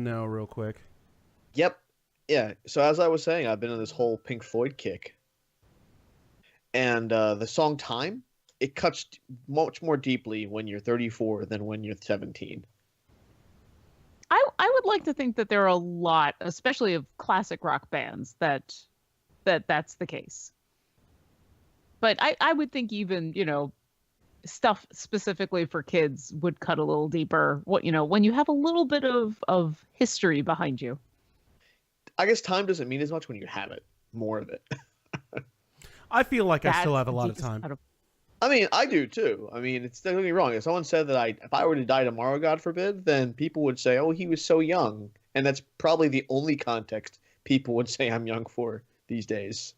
know real quick. Yep. Yeah. So as I was saying, I've been on this whole Pink Floyd kick, and the song "Time" it cuts much more deeply when you're 34 than when you're 17. I would like to think that there are a lot, especially of classic rock bands, that's the case. But I would think even, stuff specifically for kids would cut a little deeper. When you have a little bit of history behind you. I guess time doesn't mean as much when you have it, more of it. I feel like I still That's have a the lot of deepest time. cut of- I mean, I do too. I mean, it's don't get me wrong. If someone said that if I were to die tomorrow, God forbid, then people would say, "Oh, he was so young," and that's probably the only context people would say I'm young for these days.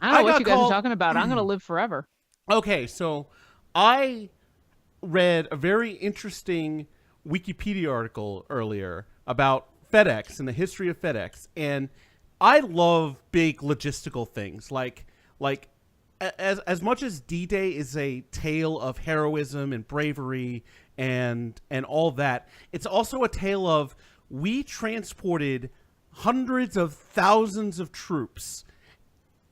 I don't know I what got you guys called- are talking about. I'm gonna live forever. Okay, so I read a very interesting Wikipedia article earlier about FedEx and the history of FedEx, and I love big logistical things like as much as D-Day is a tale of heroism and bravery and all that, it's also a tale of we transported hundreds of thousands of troops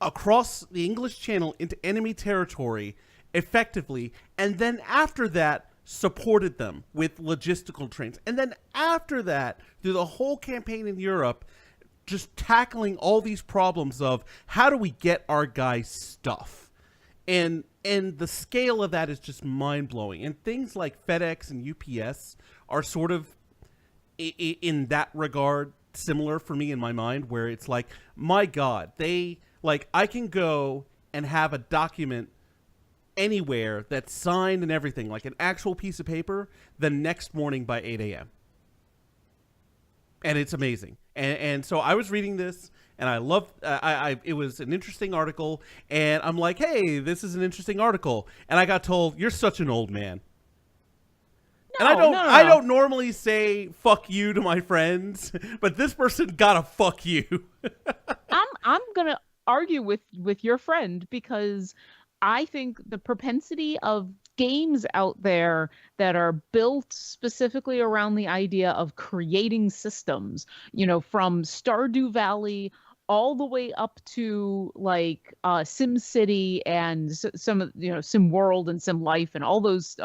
across the English Channel into enemy territory effectively, and then after that supported them with logistical trains, and then after that through the whole campaign in Europe just tackling all these problems of how do we get our guys stuff, and the scale of that is just mind-blowing. And things like FedEx and UPS are sort of in that regard similar for me in my mind, where it's like, my God, I can go and have a document anywhere that's signed and everything, like an actual piece of paper, the next morning by 8 a.m. And it's amazing. And so I was reading this, and I loved. It was an interesting article, and I'm like, hey, this is an interesting article. And I got told, you're such an old man. And I don't normally say fuck you to my friends, but this person got a fuck you. I'm gonna argue with your friend, because I think the propensity of games out there that are built specifically around the idea of creating systems, from Stardew Valley all the way up to like Sim City and some Sim World and Sim Life and all those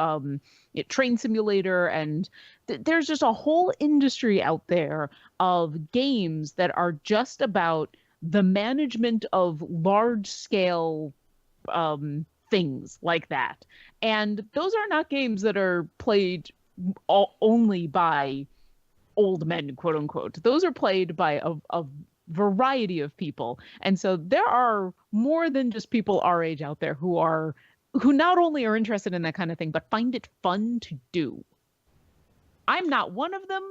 Train Simulator, and there's just a whole industry out there of games that are just about the management of large scale things like that. And those are not games that are played only by old men, quote unquote. Those are played by a variety of people. And so there are more than just people our age out there who not only are interested in that kind of thing, but find it fun to do. I'm not one of them,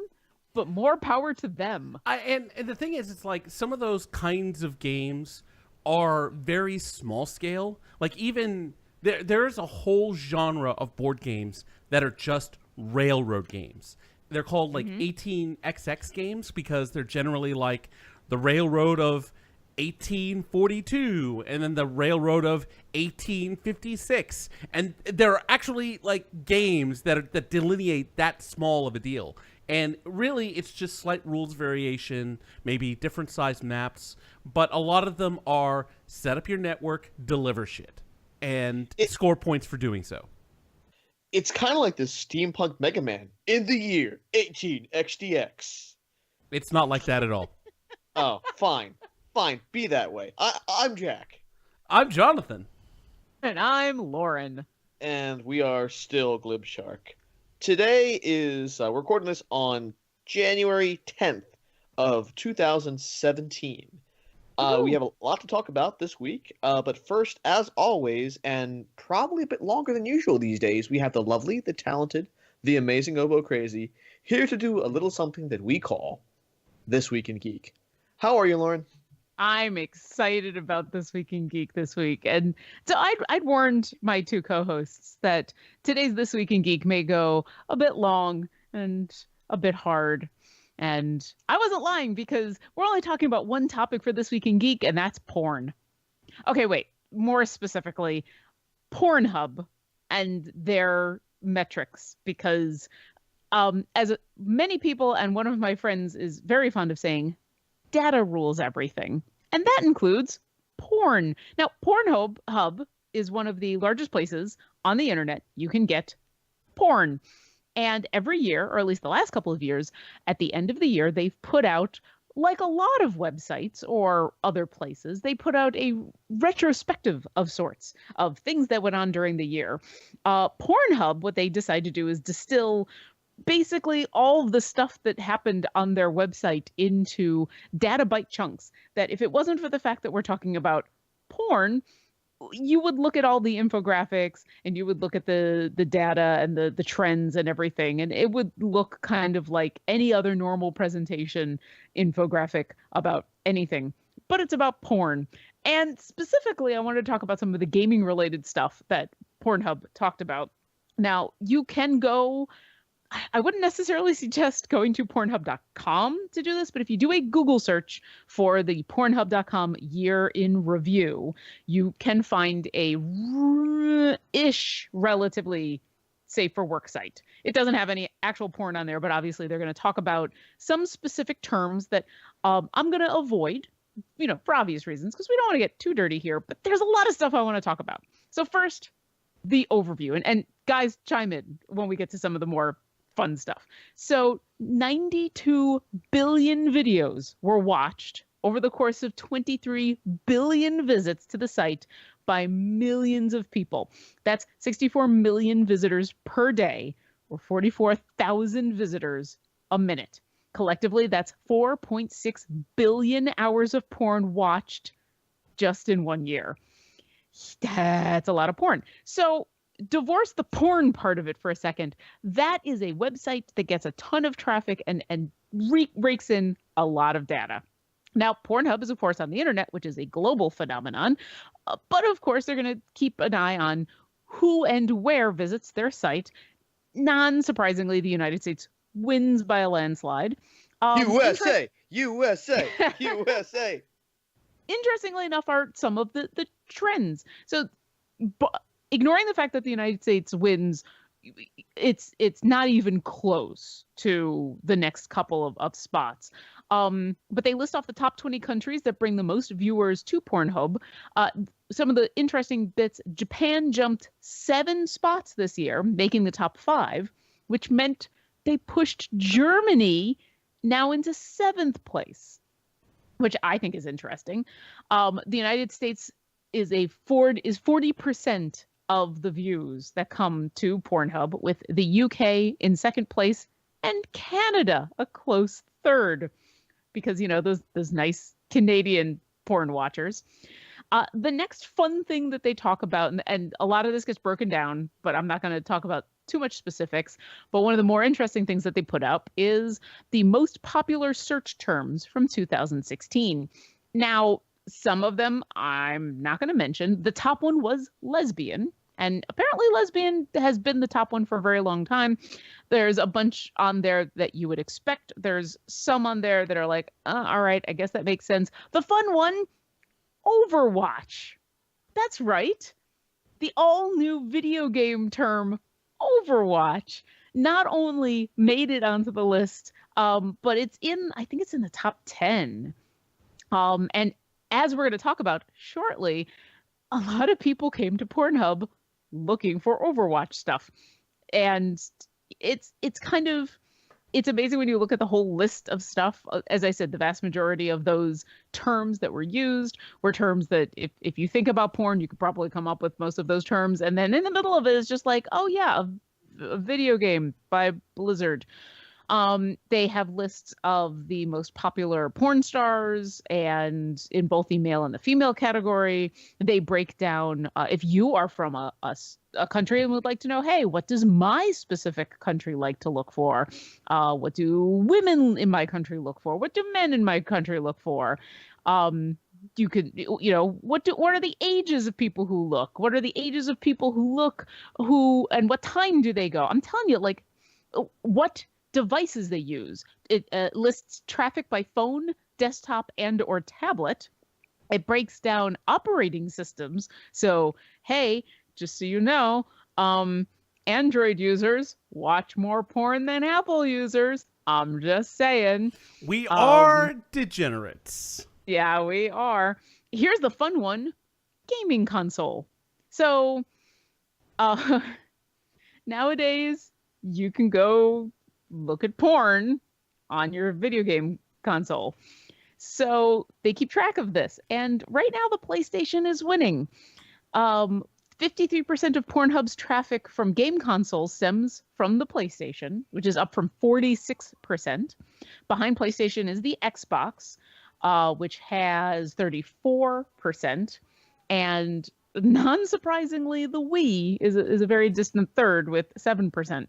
but more power to them. And the thing is, it's like some of those kinds of games are very small scale. Like even there's a whole genre of board games that are just railroad games. They're called like 18xx games because they're generally like the railroad of 1842 and then the railroad of 1856, and there are actually like games that delineate that small of a deal. And really, it's just slight rules variation, maybe different size maps, but a lot of them are set up your network, deliver shit, and score points for doing so. It's kind of like the steampunk Mega Man in the year 18XDX. It's not like that at all. Oh, fine. Fine, be that way. I'm Jack. I'm Jonathan. And I'm Lauren. And we are still Glib Shark. Today is, we're recording this on January 10th of 2017. We have a lot to talk about this week, but first, as always, and probably a bit longer than usual these days, we have the lovely, the talented, the amazing Oboe Crazy, here to do a little something that we call This Week in Geek. How are you, Lauren? I'm excited about This Week in Geek this week. And so I'd warned my two co-hosts that today's This Week in Geek may go a bit long and a bit hard. And I wasn't lying, because we're only talking about one topic for This Week in Geek, and that's porn. Okay, wait. More specifically, Pornhub and their metrics, because As many people, and one of my friends is very fond of saying, data rules everything. And that includes porn. Now, Pornhub is one of the largest places on the internet you can get porn. And every year, or at least the last couple of years, at the end of the year, they've put out, like a lot of websites or other places, they put out a retrospective of sorts of things that went on during the year. Pornhub, what they decide to do is distill basically all of the stuff that happened on their website into databyte chunks that if it wasn't for the fact that we're talking about porn, you would look at all the infographics and you would look at the data and the trends and everything, and it would look kind of like any other normal presentation infographic about anything, but it's about porn. And specifically, I wanted to talk about some of the gaming related stuff that Pornhub talked about. Now, you can go, I wouldn't necessarily suggest going to Pornhub.com to do this, but if you do a Google search for the Pornhub.com year in review, you can find a relatively safe for work site. It doesn't have any actual porn on there, but obviously they're going to talk about some specific terms that I'm going to avoid, for obvious reasons, because we don't want to get too dirty here, but there's a lot of stuff I want to talk about. So first, the overview, and guys, chime in when we get to some of the more fun stuff. So 92 billion videos were watched over the course of 23 billion visits to the site by millions of people. That's 64 million visitors per day, or 44,000 visitors a minute. Collectively, that's 4.6 billion hours of porn watched just in 1 year. That's a lot of porn. So divorce the porn part of it for a second. That is a website that gets a ton of traffic and rakes in a lot of data. Now, Pornhub is, of course, on the internet, which is a global phenomenon. But, of course, they're going to keep an eye on who and where visits their site. Non-surprisingly, the United States wins by a landslide. USA! USA! Interestingly enough, are some of the trends. So, ignoring the fact that the United States wins, it's not even close to the next couple of spots. But they list off the top 20 countries that bring the most viewers to Pornhub. Some of the interesting bits: Japan jumped 7 spots this year, making the top 5, which meant they pushed Germany now into 7th place, which I think is interesting. The United States is 40% of the views that come to Pornhub, with the UK in 2nd place and Canada a close 3rd, because those nice Canadian porn watchers. The next fun thing that they talk about, and a lot of this gets broken down, but I'm not going to talk about too much specifics, but one of the more interesting things that they put up is the most popular search terms from 2016. Now, some of them I'm not going to mention. The top one was lesbian, and apparently lesbian has been the top one for a very long time. There's a bunch on there that you would expect. There's some on there that are like, all right, I guess that makes sense. The fun one, Overwatch. That's right. The all-new video game term, Overwatch, not only made it onto the list, but I think it's in the top 10. And as we're going to talk about shortly, a lot of people came to Pornhub looking for Overwatch stuff. And it's amazing when you look at the whole list of stuff. As I said, the vast majority of those terms that were used were terms that if you think about porn, you could probably come up with most of those terms. And then in the middle of it is just like, oh yeah, a video game by Blizzard. They have lists of the most popular porn stars, and in both the male and the female category, they break down if you are from a country and would like to know, hey, what does my specific country like to look for? What do women in my country look for? What do men in my country look for? You could, what are the ages of people who look? What are the ages of people who look? And what time do they go? I'm telling you, like, what devices they use. It lists traffic by phone, desktop, and or tablet. It breaks down operating systems. So, hey, just so you know, Android users watch more porn than Apple users. I'm just saying. We are degenerates. Yeah, we are. Here's the fun one. Gaming console. So, nowadays, you can go look at porn on your video game console. So they keep track of this. And right now, the PlayStation is winning. 53% of Pornhub's traffic from game consoles stems from the PlayStation, which is up from 46%. Behind PlayStation is the Xbox, which has 34%. And non-surprisingly, the Wii is a very distant third with 7%.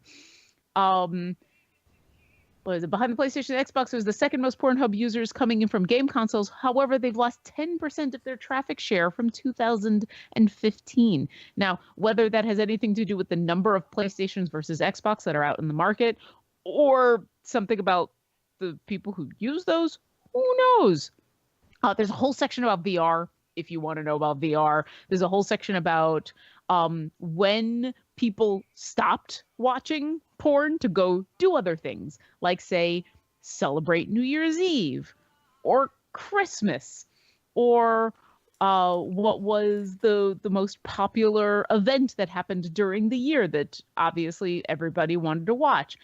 Behind the PlayStation and Xbox, was the second most Pornhub users coming in from game consoles. However, they've lost 10% of their traffic share from 2015. Now, whether that has anything to do with the number of PlayStations versus Xbox that are out in the market, or something about the people who use those, who knows? There's a whole section about VR, if you want to know about VR. There's a whole section about when people stopped watching porn to go do other things, like, say, celebrate New Year's Eve or Christmas, or what was the most popular event that happened during the year that obviously everybody wanted to watch,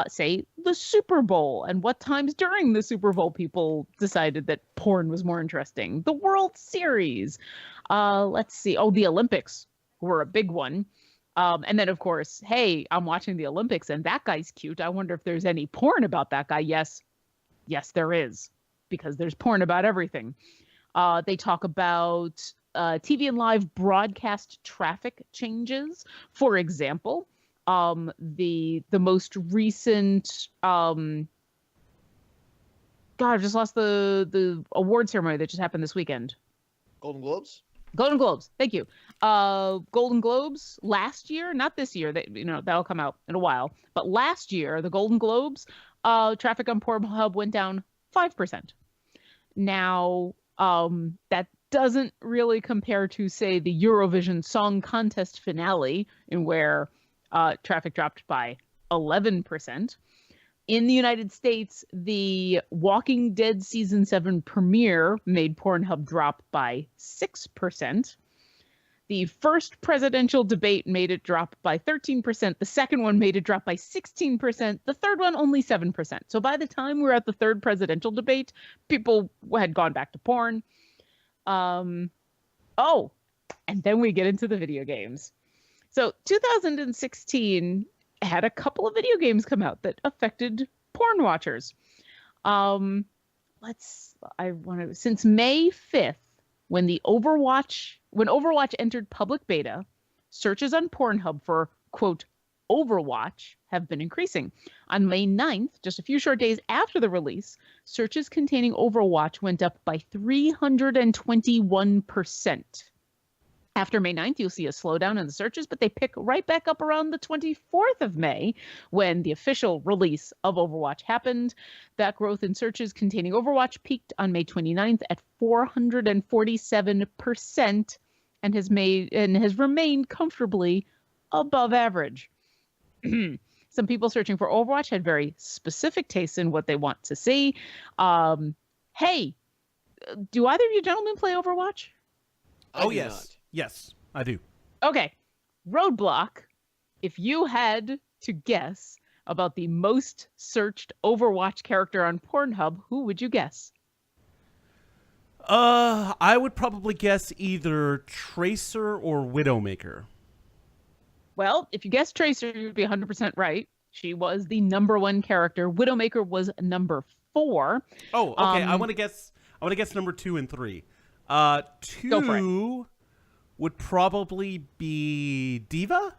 say the Super Bowl, and what times during the Super Bowl people decided that porn was more interesting. The World Series, let's see, the Olympics were a big one. And then, of course, hey, I'm watching the Olympics and that guy's cute. I wonder if there's any porn about that guy. Yes, there is, because there's porn about everything. They talk about TV and live broadcast traffic changes. For example, the most recent I just lost the award ceremony that just happened this weekend. Golden Globes. Golden Globes, thank you. Golden Globes last year, not this year. That'll come out in a while. But last year, the Golden Globes, traffic on Pornhub went down 5%. Now, that doesn't really compare to, say, the Eurovision Song Contest finale, in where traffic dropped by 11%. In the United States, the Walking Dead Season 7 premiere made Pornhub drop by 6%. The first presidential debate made it drop by 13%. The second one made it drop by 16%. The third one, only 7%. So by the time we were at the third presidential debate, people had gone back to porn. And then we get into the video games. So 2016 had a couple of video games come out that affected porn watchers. Since May 5th, when Overwatch entered public beta, searches on Pornhub for, quote, Overwatch have been increasing. On May 9th, just a few short days after the release, searches containing Overwatch went up by 321%. After May 9th, you'll see a slowdown in the searches, but they pick right back up around the 24th of May, when the official release of Overwatch happened. That growth in searches containing Overwatch peaked on May 29th at 447% and has remained comfortably above average. Some people searching for Overwatch had very specific tastes in what they want to see. Hey, do either of you gentlemen play Overwatch? Oh, yes. Yes, I do. Okay. Roadblock, if you had to guess about the most searched Overwatch character on Pornhub, who would you guess? I would probably guess either Tracer or Widowmaker. Well, if you guessed Tracer, you'd be 100% right. She was the number one character. Widowmaker was number 4. Oh, okay. I want to guess number 2 and 3. 2 Go for it. Would probably be Diva?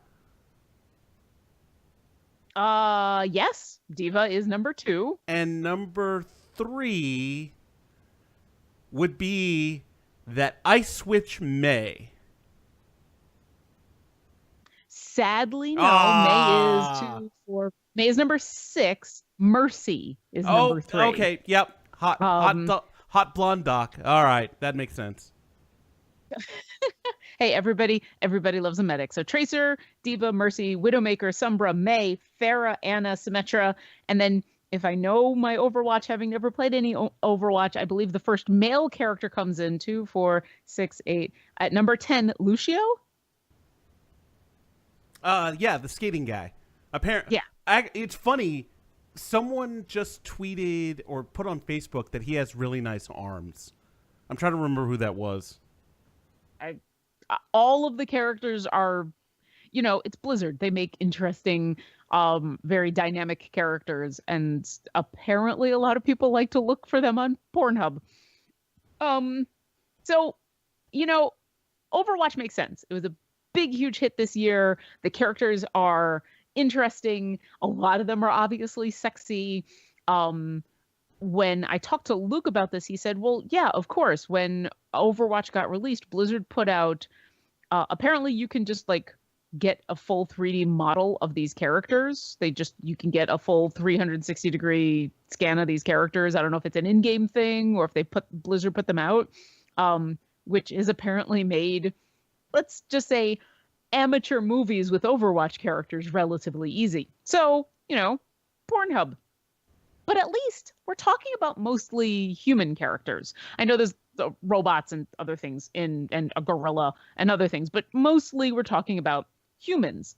Yes. Diva is number 2. And number 3 would be that Ice Witch May. Sadly, no. May is 2, 4. May is number 6. Mercy is number 3. Okay. Yep. Hot blonde doc. All right. That makes sense. Hey, everybody loves a medic. So Tracer, Diva, Mercy, Widowmaker, Sombra, Mei, Pharah, Anna, Symmetra, and then if I know my Overwatch, having never played any Overwatch, I believe the first male character comes in 2, 4, 6, 8. At number 10, Lucio. Yeah, the skating guy. Apparently, Yeah. It's funny. Someone just tweeted or put on Facebook that he has really nice arms. I'm trying to remember who that was. All of the characters are, it's Blizzard. They make interesting, very dynamic characters, and apparently a lot of people like to look for them on Pornhub. So, Overwatch makes sense. It was a big, huge hit this year. The characters are interesting. A lot of them are obviously sexy. When I talked to Luke about this, he said, well, yeah, of course. When Overwatch got released, Blizzard put out, apparently you can just get a full 3D model of these characters. You can get a full 360-degree scan of these characters. I don't know if it's an in-game thing or if Blizzard put them out, which is apparently made, let's just say, amateur movies with Overwatch characters relatively easy. So, Pornhub. But at least we're talking about mostly human characters. I know there's the robots and other things and a gorilla and other things, but mostly we're talking about humans.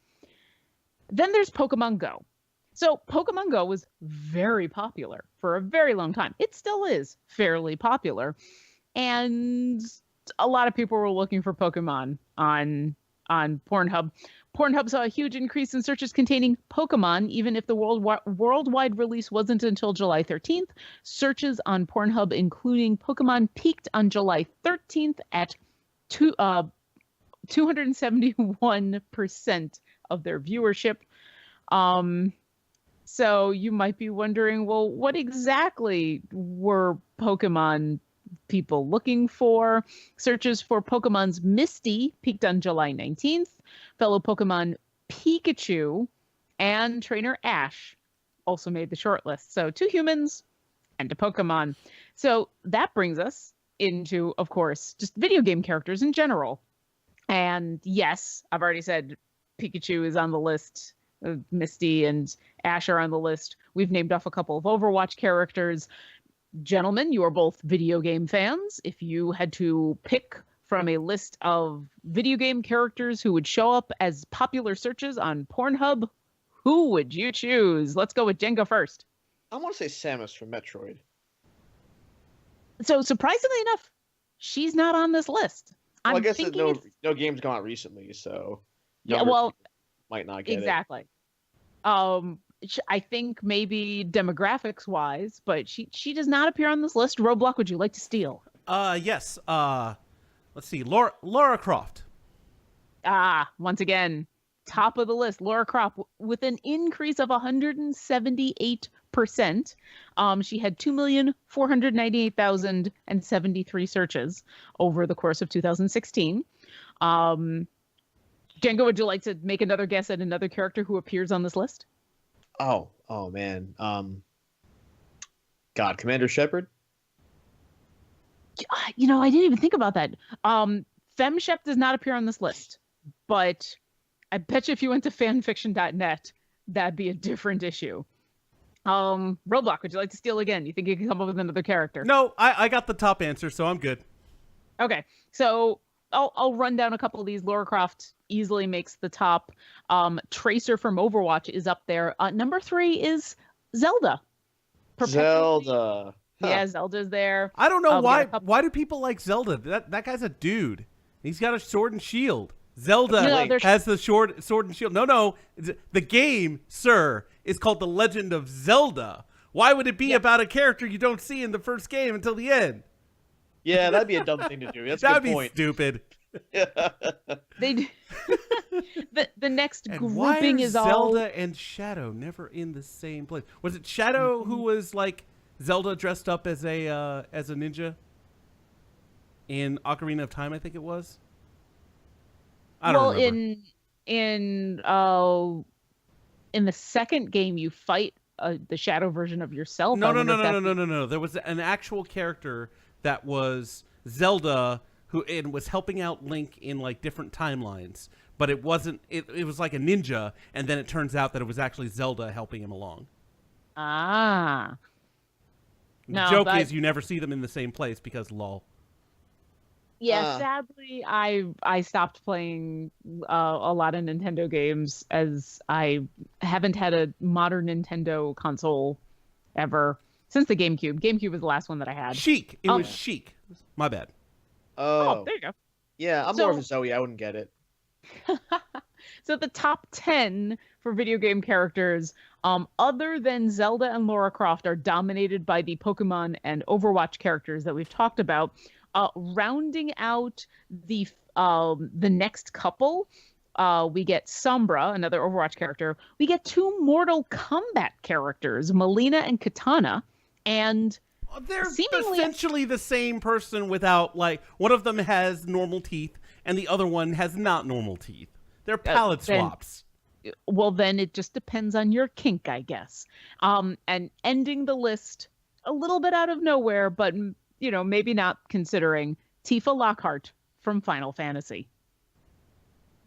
Then there's Pokemon Go. So Pokemon Go was very popular for a very long time. It still is fairly popular. And a lot of people were looking for Pokemon on Pornhub. Pornhub saw a huge increase in searches containing Pokemon, even if the worldwide release wasn't until July 13th. Searches on Pornhub, including Pokemon, peaked on July 13th at 271% of their viewership. So you might be wondering, well, what exactly were Pokemon people looking for? Searches for Pokemon's Misty peaked on July 19th. Fellow Pokemon Pikachu and Trainer Ash also made the shortlist. So 2 humans and a Pokemon. So that brings us into, of course, just video game characters in general. And yes, I've already said Pikachu is on the list. Misty and Ash are on the list. We've named off a couple of Overwatch characters. Gentlemen, you are both video game fans. If you had to pick from a list of video game characters who would show up as popular searches on Pornhub, who would you choose? Let's go with Jenga first. I want to say Samus from Metroid. So surprisingly enough, she's not on this list. Well, I guess no game's come out recently, so might not get exactly. I think maybe demographics wise, but she does not appear on this list. Roblox, would you like to steal? Yes. Let's see. Lara Croft. Once again, top of the list. Lara Croft with an increase of 178%. She had 2,498,073 searches over the course of 2016. Django, would you like to make another guess at another character who appears on this list? Oh man. Commander Shepard? I didn't even think about that. FemShep does not appear on this list, but I bet you if you went to fanfiction.net, that'd be a different issue. Roblox, would you like to steal again? You think you can come up with another character? No, I got the top answer, so I'm good. Okay, so I'll run down a couple of these. Lara Croft easily makes the top. Tracer from Overwatch is up there. Number 3 is Zelda. Zelda. Yeah, Zelda's there. I don't know why. Why do people like Zelda? That guy's a dude. He's got a sword and shield. Zelda has the sword and shield. No. The game, sir, is called The Legend of Zelda. Why would it be about a character you don't see in the first game until the end? Yeah, that'd be a dumb thing to do. That's that'd a good point. Be stupid. The next and grouping is Zelda all Zelda and Shadow never in the same place. Was it Shadow who was like Zelda dressed up as a ninja in Ocarina of Time? I think it was. I don't remember. in the second game, you fight the Shadow version of yourself. No. There was an actual character that was Zelda who and was helping out Link in like different timelines, but it wasn't. It was like a ninja, and then it turns out that it was actually Zelda helping him along. Ah. The No, joke but- is you never see them in the same place because lol. Yeah, sadly, I stopped playing a lot of Nintendo games as I haven't had a modern Nintendo console ever since the GameCube. GameCube was the last one that I had. Chic. It was chic. My bad. Oh, there you go. Yeah, I'm more of a Zoe. I wouldn't get it. So the top 10 for video game characters, other than Zelda and Lara Croft, are dominated by the Pokemon and Overwatch characters that we've talked about. Rounding out the next couple, we get Sombra, another Overwatch character. We get 2 Mortal Kombat characters, Melina and Katana, and they're seemingly essentially the same person without, like, one of them has normal teeth and the other one has not normal teeth. They're palette swaps. Well, then it just depends on your kink, I guess. And ending the list a little bit out of nowhere, but maybe not considering, Tifa Lockhart from Final Fantasy.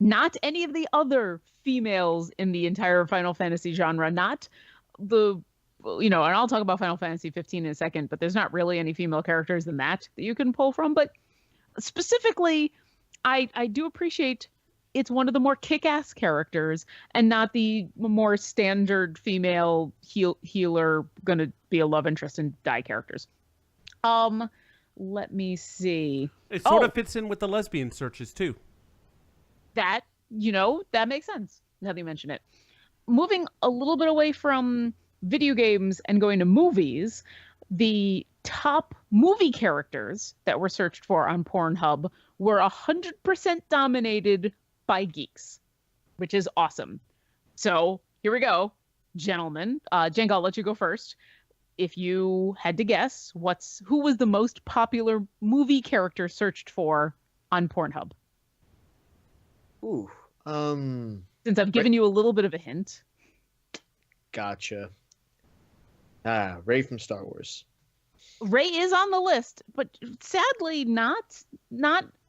Not any of the other females in the entire Final Fantasy genre, not the, and I'll talk about Final Fantasy 15 in a second, but there's not really any female characters in that you can pull from. But specifically, I do appreciate it's one of the more kick-ass characters and not the more standard female healer, gonna be a love interest and die characters. Let me see. It sort of fits in with the lesbian searches too. That makes sense now that you mention it. Moving a little bit away from video games and going to movies, the top movie characters that were searched for on Pornhub were 100% dominated by geeks, which is awesome. So here we go, gentlemen. Jenga, I'll let you go first. If you had to guess, who was the most popular movie character searched for on Pornhub? Ooh. Since I've given you a little bit of a hint. Gotcha. Rey from Star Wars. Rey is on the list, but sadly not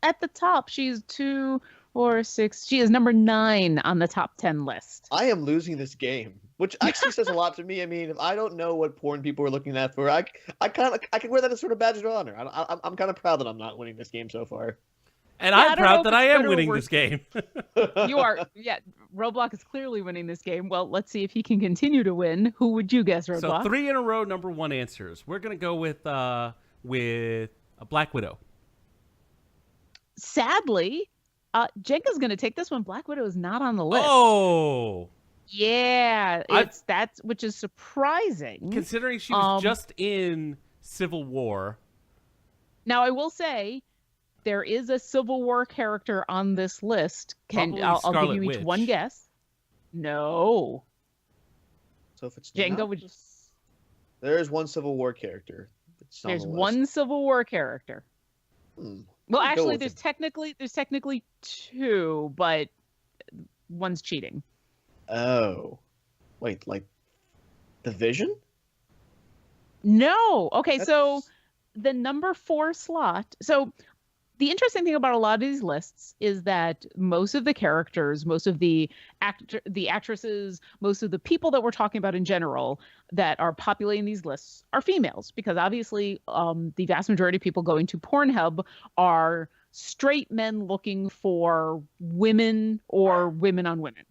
at the top. She's 2 or 6. She is number 9 on the top 10 list. I am losing this game, which actually says a lot to me. I mean, if I don't know what porn people are looking at for, I can wear that as sort of badge of honor. I'm kind of proud that I'm not winning this game so far. And I'm proud that I am winning this game. You are, yeah. Roblox is clearly winning this game. Well, let's see if he can continue to win. Who would you guess, Roblox? So 3 in a row, number 1 answers. We're gonna go with a Black Widow. Sadly, Jenka's gonna take this one. Black Widow is not on the list. Oh. Yeah, that's which is surprising. Considering she was just in Civil War. Now, I will say there is a Civil War character on this list. I'll give you each one guess. No. So if it's Jenga would just. There is one Civil War character. There's one Civil War character. Well, actually, there's technically 2, but one's cheating. Oh, wait, like the Vision? No. Okay, so the number 4 slot. So the interesting thing about a lot of these lists is that most of the characters, most of the actresses, most of the people that we're talking about in general that are populating these lists are females, because obviously the vast majority of people going to Pornhub are straight men looking for women or women on women.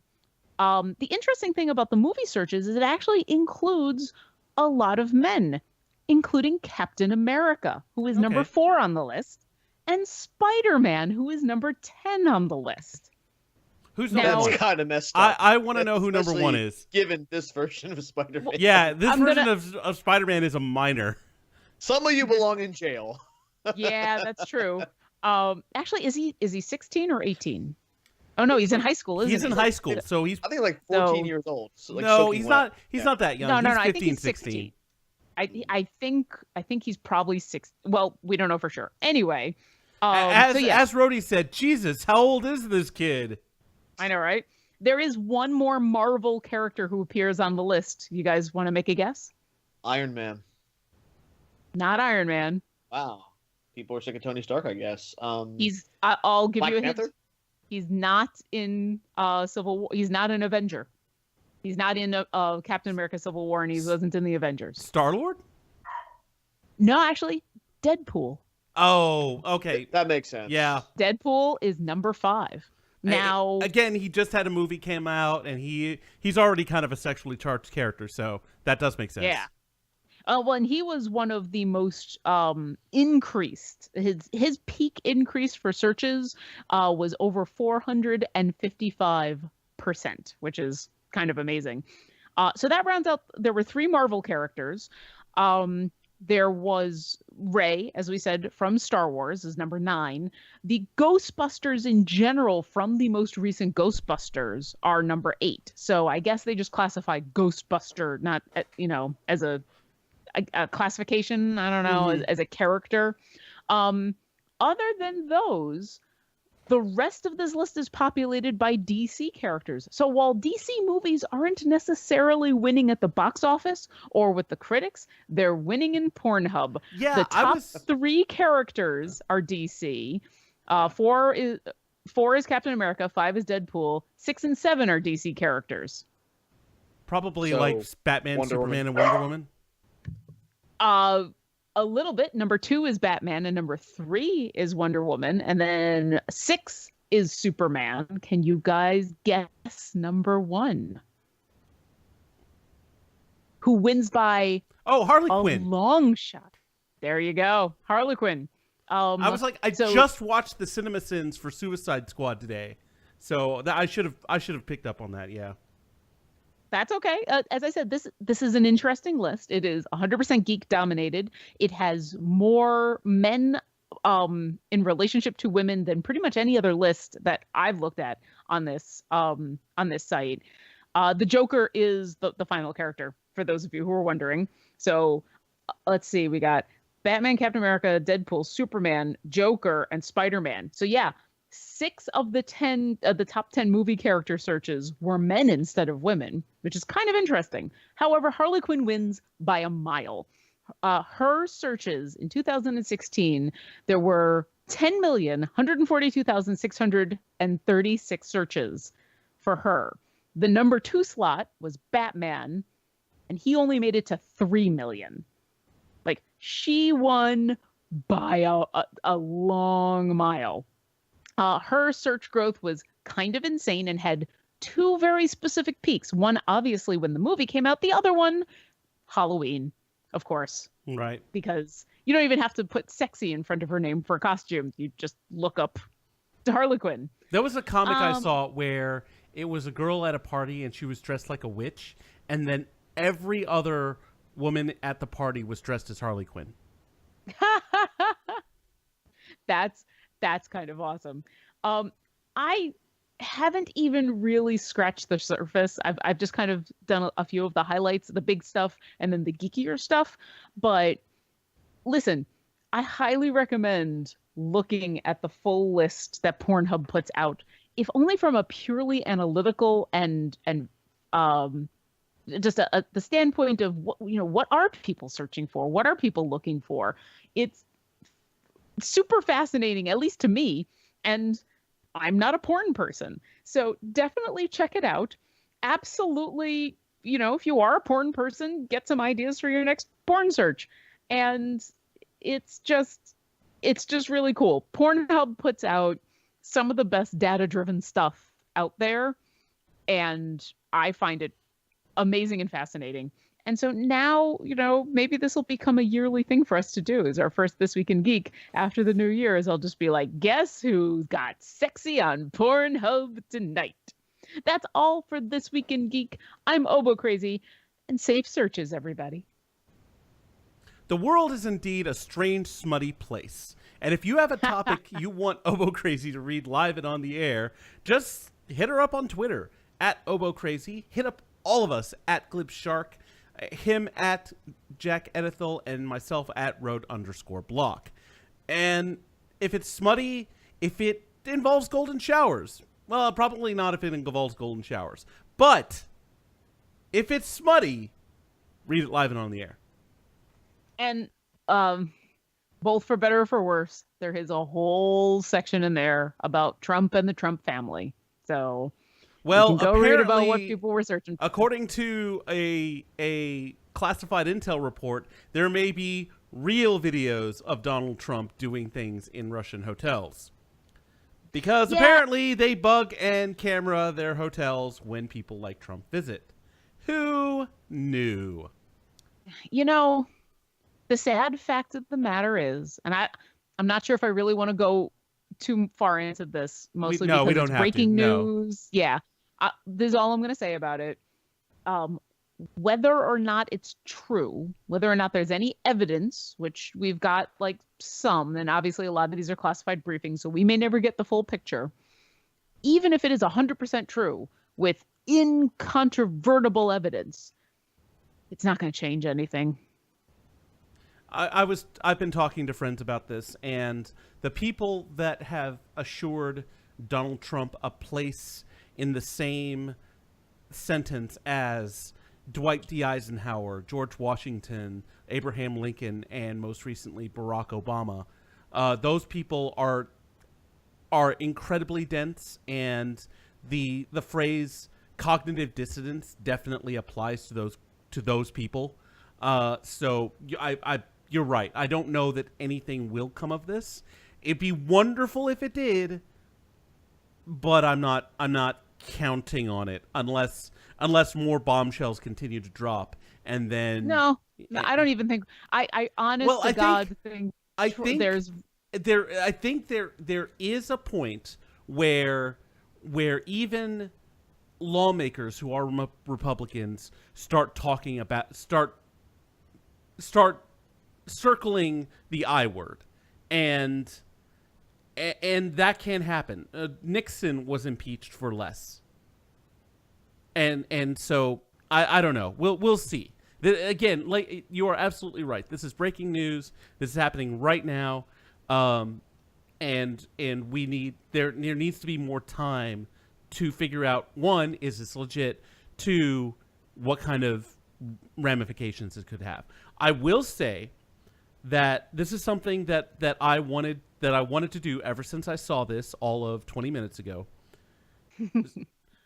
The interesting thing about the movie searches is it actually includes a lot of men, including Captain America, who is number 4 on the list, and Spider-Man, who is number 10 on the list. Who's That's kind of messed up. I want to know who number 1 is. Given this version of Spider-Man. Yeah, this version of Spider-Man is a minor. Some of you belong in jail. Yeah, that's true. Actually, is he 16 or 18? Oh no, he's in high school, isn't he? He's in high school, so he's I think like 14 years old. So like no, he's not. He's not that young. No, he's 15, I think he's 16. I think he's probably 6. Well, we don't know for sure. Anyway, as Rhodey said, Jesus, how old is this kid? I know, right? There is one more Marvel character who appears on the list. You guys want to make a guess? Iron Man. Not Iron Man. Wow. People are sick of Tony Stark, I guess. I'll give Black you a Panther? hint. He's not in Civil War. He's not an Avenger. He's not in Captain America Civil War, and he wasn't in the Avengers. Star-Lord? No, actually, Deadpool. Oh, okay. That makes sense. Yeah. Deadpool is number 5. Now, Again, he just had a movie came out, and he's already kind of a sexually charged character, so that does make sense. yeah. Well, and he was one of the most increased. His peak increase for searches was over 455%, which is kind of amazing. So that rounds out. There were 3 Marvel characters. There was Rey, as we said, from Star Wars, is number 9. The Ghostbusters in general from the most recent Ghostbusters are number 8. So I guess they just classify Ghostbuster not, as a classification. I don't know, as a character. Other than those, the rest of this list is populated by DC characters. So while DC movies aren't necessarily winning at the box office or with the critics, they're winning in Pornhub. Yeah, the top 3 characters are DC. 4 is Captain America, 5 is Deadpool, 6 and 7 are DC characters. Probably So, like Batman, Wonder Superman, Woman. and Wonder Woman. A little bit. Number 2 is Batman, and number 3 is Wonder Woman, and then 6 is Superman. Can you guys guess number 1? Who wins by Harley a Quinn. long shot? There you go, Harley Quinn. I was like, I just watched the CinemaSins for Suicide Squad today, so that I should have picked up on that. Yeah. That's okay. As I said, this is an interesting list. It is 100% geek dominated. It has more men in relationship to women than pretty much any other list that I've looked at on this site. The Joker is the final character, for those of you who are wondering. So let's see, we got Batman, Captain America, Deadpool, Superman, Joker, and Spider-Man. So yeah, 6 of the top 10 movie character searches were men instead of women, which is kind of interesting. However, Harley Quinn wins by a mile. Her searches in 2016, there were 10,142,636 searches for her. The number 2 slot was Batman, and he only made it to 3 million. Like, she won by a long mile. Her search growth was kind of insane and had 2 very specific peaks. One, obviously, when the movie came out. The other one, Halloween, of course. Right. Because you don't even have to put sexy in front of her name for a costume. You just look up to Harley Quinn. There was a comic I saw where it was a girl at a party and she was dressed like a witch, and then every other woman at the party was dressed as Harley Quinn. That's kind of awesome. I haven't even really scratched the surface. I've just kind of done a few of the highlights, the big stuff, and then the geekier stuff. But listen, I highly recommend looking at the full list that Pornhub puts out, if only from a purely analytical and just the standpoint of what are people searching for? What are people looking for? It's super fascinating, at least to me. And I'm not a porn person, so definitely check it out. Absolutely, if you are a porn person, get some ideas for your next porn search. And it's just really cool. Pornhub puts out some of the best data-driven stuff out there, and I find it amazing and fascinating. And so now, maybe this will become a yearly thing for us to do as our first This Week in Geek after the new year, is I'll just be like, guess who got sexy on Pornhub tonight? That's all for This Week in Geek. I'm Obo Crazy, and safe searches, everybody. The world is indeed a strange, smutty place. And if you have a topic you want Obo Crazy to read live and on the air, just hit her up on Twitter at Obo Crazy. Hit up all of us at Glib Shark, him at Jack Edithel, and myself at Road_Block. And if it's smutty, if it involves golden showers, well, probably not if it involves golden showers. But if it's smutty, read it live and on the air. And both for better or for worse. There is a whole section in there about Trump and the Trump family. So you Well, can go read about what apparently, people were searching for. according to a classified intel report, there may be real videos of Donald Trump doing things in Russian hotels. Because Yeah. apparently they bug and camera their hotels when people like Trump visit. Who knew? You know, the sad fact of the matter is, and I'm not sure if I really want to go too far into this, mostly no, we because don't it's have to. breaking No. news. Yeah. This is all I'm going to say about it. Um, whether or not it's true, whether or not there's any evidence, which we've got like some, and obviously a lot of these are classified briefings, so we may never get the full picture. Even if it is 100% true with incontrovertible evidence, it's not going to change anything. I've been talking to friends about this, and the people that have assured Donald Trump a place in the same sentence as Dwight D. Eisenhower, George Washington, Abraham Lincoln, and most recently Barack Obama, those people are incredibly dense, and the phrase cognitive dissonance definitely applies to those people. So you're right. I don't know that anything will come of this. It'd be wonderful if it did, but I'm not counting on it unless more bombshells continue to drop, and then No, I don't even think. I honest Well, to I God think- think there's I think there is a point where even lawmakers who are Republicans start talking about start circling the I word, and that can happen. Nixon was impeached for less, and so I don't know. We'll see. Again, like, you are absolutely right. This is breaking news. This is happening right now, and we need there needs to be more time to figure out, one, is this legit? Two, what kind of ramifications it could have. I will say that this is something that I wanted to do ever since I saw this all of 20 minutes ago.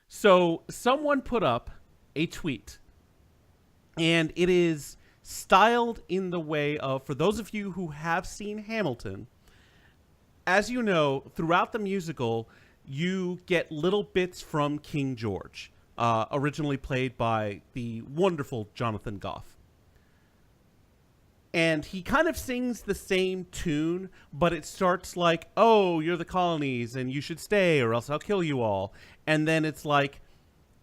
So someone put up a tweet, and it is styled in the way of, for those of you who have seen Hamilton, as you know, throughout the musical, you get little bits from King George, originally played by the wonderful Jonathan Goff. And he kind of sings the same tune, but it starts like, oh, you're the colonies and you should stay or else I'll kill you all. And then it's like,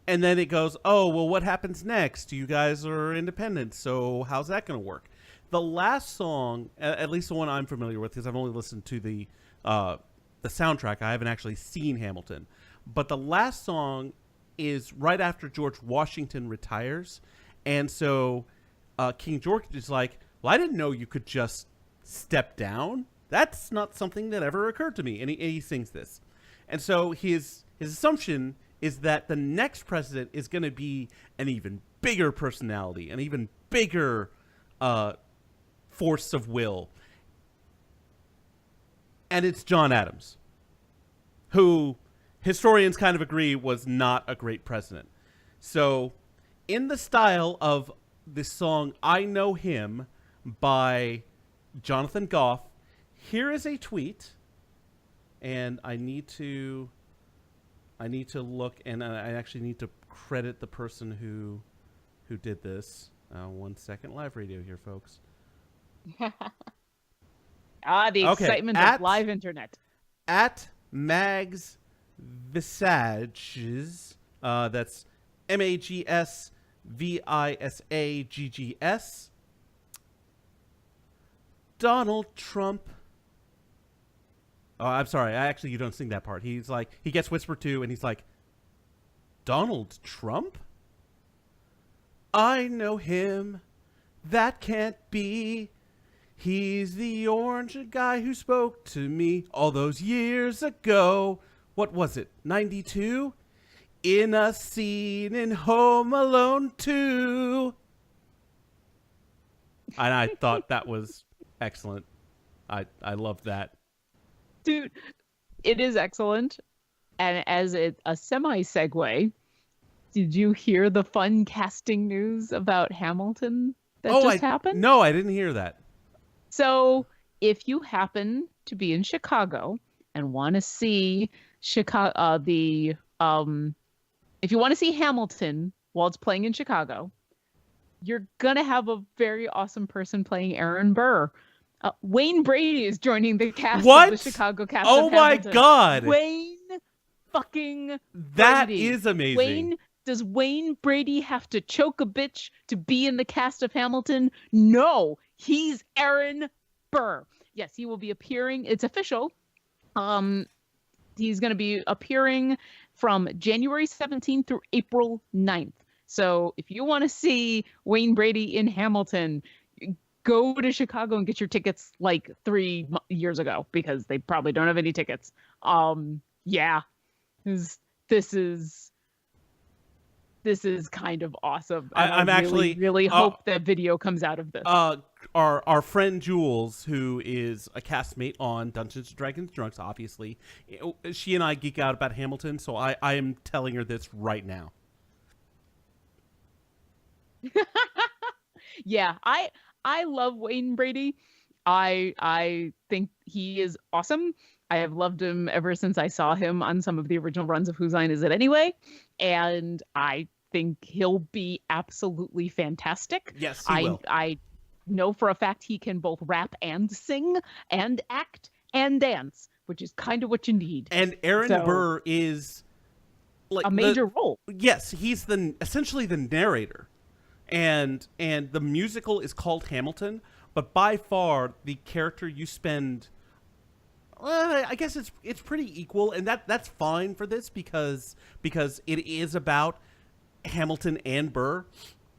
and then it goes, oh, well, what happens next? You guys are independent, so how's that going to work? The last song, at least the one I'm familiar with, because I've only listened to the soundtrack. I haven't actually seen Hamilton. But the last song is right after George Washington retires. And so King George is like, well, I didn't know you could just step down. That's not something that ever occurred to me. And he sings this. And so his assumption is that the next president is going to be an even bigger personality, an even bigger force of will. And it's John Adams, who historians kind of agree was not a great president. So in the style of this song, I Know Him, by Jonathan Goff, here is a tweet, and I need to look, and I actually need to credit the person who did this. 1 second, live radio here, folks. the excitement of live internet. At Mags Visages, that's MAGSVISAGGS. Donald Trump. Oh, I'm sorry. You don't sing that part. He's like, he gets whispered to, and he's like, Donald Trump? I know him. That can't be. He's the orange guy who spoke to me all those years ago. What was it? 92? In a scene in Home Alone 2. And I thought that was excellent. I love that. Dude, it is excellent. And as a semi segue, did you hear the fun casting news about Hamilton that just happened? No, I didn't hear that. So, if you happen to be in Chicago and want to see Chicago, if you want to see Hamilton while it's playing in Chicago, you're gonna have a very awesome person playing Aaron Burr. Wayne Brady is joining the cast What? of the Chicago cast Oh of my Hamilton. God. Wayne fucking That Brady. is amazing. Does Wayne Brady have to choke a bitch to be in the cast of Hamilton? No, he's Aaron Burr. Yes, he will be appearing. It's official. He's going to be appearing from January 17th through April 9th. So if you want to see Wayne Brady in Hamilton, go to Chicago and get your tickets like 3 years ago, because they probably don't have any tickets. Yeah, this is kind of awesome. I'm I actually really hope that video comes out of this. Our friend Jules, who is a castmate on Dungeons and Dragons Drunks, obviously, she and I geek out about Hamilton, so I am telling her this right now. Yeah, I love Wayne Brady. I think he is awesome. I have loved him ever since I saw him on some of the original runs of Whose Line Is It Anyway? And I think he'll be absolutely fantastic. Yes, he will. I know for a fact he can both rap and sing and act and dance, which is kind of what you need. And Aaron Burr is like a major role. Yes, he's essentially the narrator. And the musical is called Hamilton, but by far the character you spend, I guess it's pretty equal, and that's fine for this because it is about Hamilton and Burr,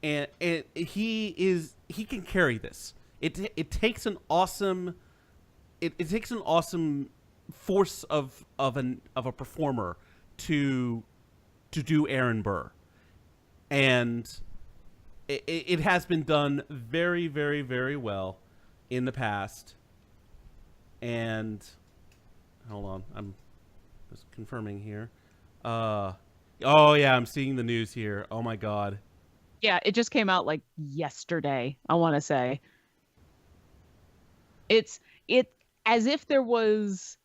and he can carry this. It takes an awesome force of a performer to do Aaron Burr, and it has been done very, very, very well in the past. And hold on, I'm just confirming here. Oh yeah, I'm seeing the news here. Oh my God. Yeah, it just came out like yesterday, I want to say. It's as if there was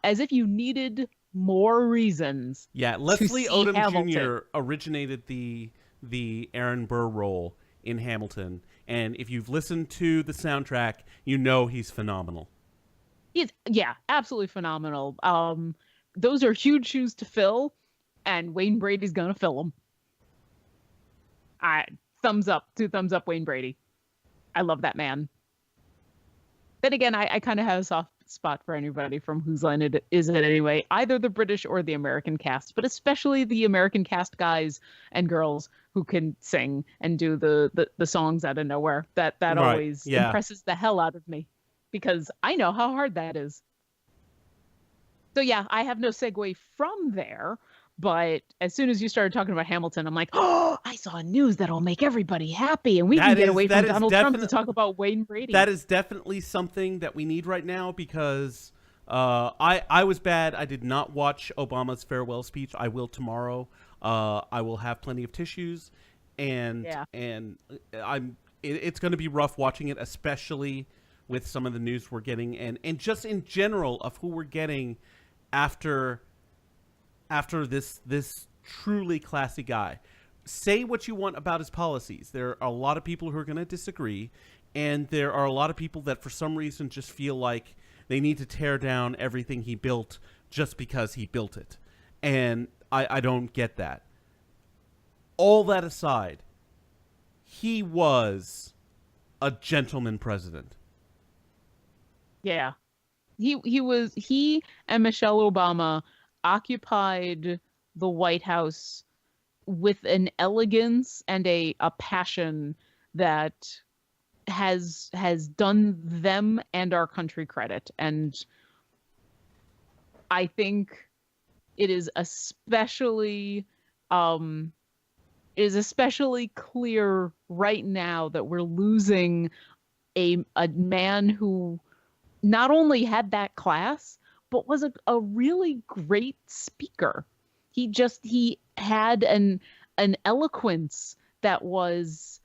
as if you needed more reasons. Yeah, Leslie Odom Hamilton. Jr. originated the Aaron Burr role in Hamilton, and if you've listened to the soundtrack, you know he's phenomenal. Yeah, absolutely phenomenal. Those are huge shoes to fill, and Wayne Brady's gonna fill them. Thumbs up, 2 thumbs up, Wayne Brady. I love that man. Then again, I kind of have a soft spot for anybody from Whose Line Is It Anyway, either the British or the American cast, but especially the American cast guys and girls who can sing and do the songs out of nowhere. That right. Always impresses the hell out of me, because I know how hard that is. So yeah, I have no segue from there, but as soon as you started talking about Hamilton, I'm like, oh, I saw news that'll make everybody happy, and we can get away from Donald Trump to talk about Wayne Brady. That is definitely something that we need right now, because I was bad. I did not watch Obama's farewell speech. I will tomorrow. I will have plenty of tissues, and it's going to be rough watching it, especially with some of the news we're getting, and just in general of who we're getting after this truly classy guy. Say what you want about his policies. There are a lot of people who are going to disagree, and there are a lot of people that for some reason just feel like they need to tear down everything he built just because he built it. And I don't get that. All that aside, he was a gentleman president. Yeah. He and Michelle Obama occupied the White House with an elegance and a passion that has done them and our country credit. And I think it is especially clear right now that we're losing a man who not only had that class, but was a really great speaker. He had an eloquence that was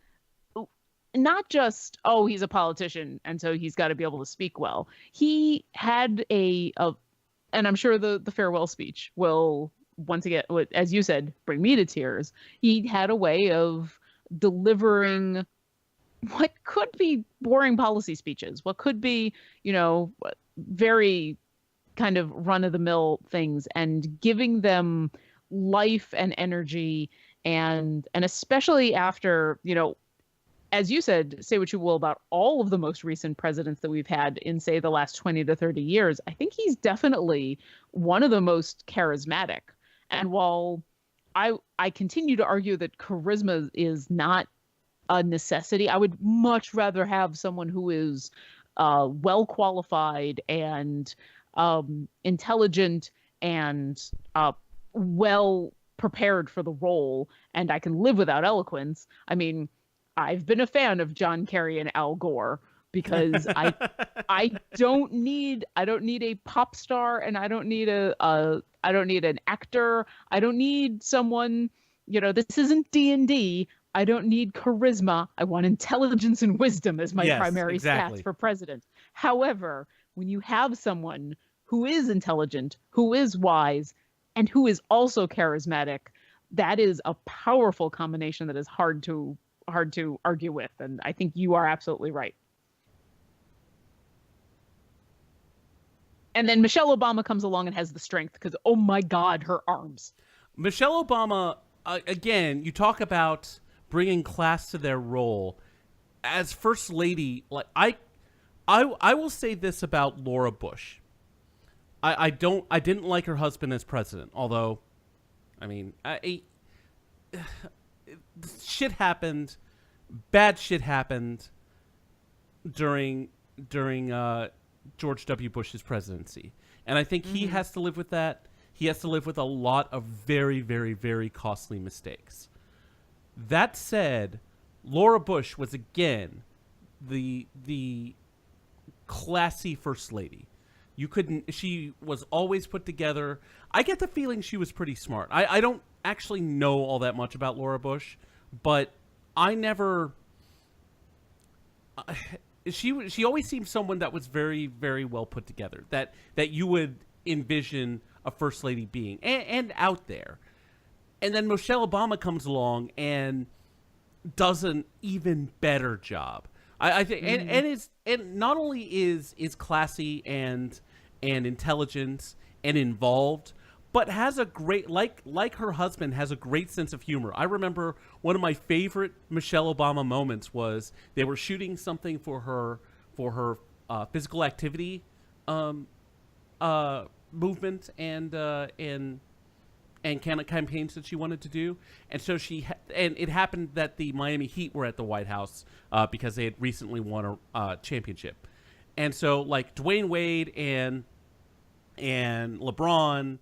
not just, oh, he's a politician and so he's got to be able to speak well. He had and I'm sure the farewell speech will once again, as you said, bring me to tears. He had a way of delivering what could be boring policy speeches, what could be, very kind of run-of-the-mill things, and giving them life and energy, and especially after, as you said, say what you will about all of the most recent presidents that we've had in, say, the last 20 to 30 years, I think he's definitely one of the most charismatic. And while I continue to argue that charisma is not a necessity, I would much rather have someone who is well qualified and intelligent and well prepared for the role, and I can live without eloquence. I mean, I've been a fan of John Kerry and Al Gore because I don't need a pop star, and I don't need I don't need an actor. I don't need someone, this isn't D&D. I don't need charisma. I want intelligence and wisdom as my primary stats for president. However, when you have someone who is intelligent, who is wise, and who is also charismatic, that is a powerful combination that is hard to argue with. And I think you are absolutely right. And then Michelle Obama comes along and has the strength because, oh my God, her arms. Michelle Obama, again, you talk about bringing class to their role as first lady. Like I will say this about Laura Bush. I didn't like her husband as president, although, I mean, shit happened, bad shit happened during George W. Bush's presidency, and I think he has to live with that. He has to live with a lot of very, very, very costly mistakes. That said, Laura Bush was again the classy first lady. She was always put together. I get the feeling she was pretty smart. I don't actually know all that much about Laura Bush, but I never. She always seemed someone that was very, very well put together. That you would envision a first lady being and out there. And then Michelle Obama comes along and does an even better job. I think, and not only is classy and intelligent and involved, but has a great, like her husband, has a great sense of humor. I remember one of my favorite Michelle Obama moments was they were shooting something for her physical activity movement and kind of campaigns that she wanted to do, and so and it happened that the Miami Heat were at the White House because they had recently won a championship, and so like Dwayne Wade and LeBron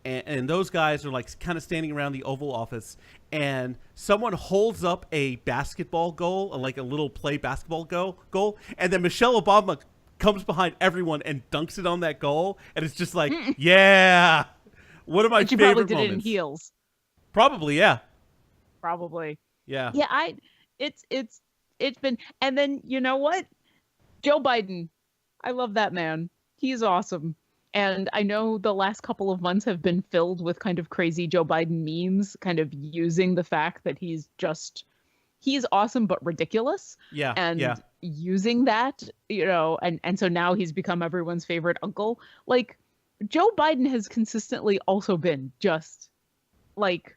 and those guys are like kind of standing around the Oval Office, and someone holds up a basketball goal, like a little play basketball goal, and then Michelle Obama comes behind everyone and dunks it on that goal, and it's just like, yeah. One of my favorite moments. She probably did it in heels. Probably, yeah. Probably. Yeah. Yeah, it's been, and then you know what? Joe Biden. I love that man. He's awesome. And I know the last couple of months have been filled with kind of crazy Joe Biden memes, kind of using the fact that he's awesome but ridiculous. Yeah. And using that, and so now he's become everyone's favorite uncle. Like, Joe Biden has consistently also been just like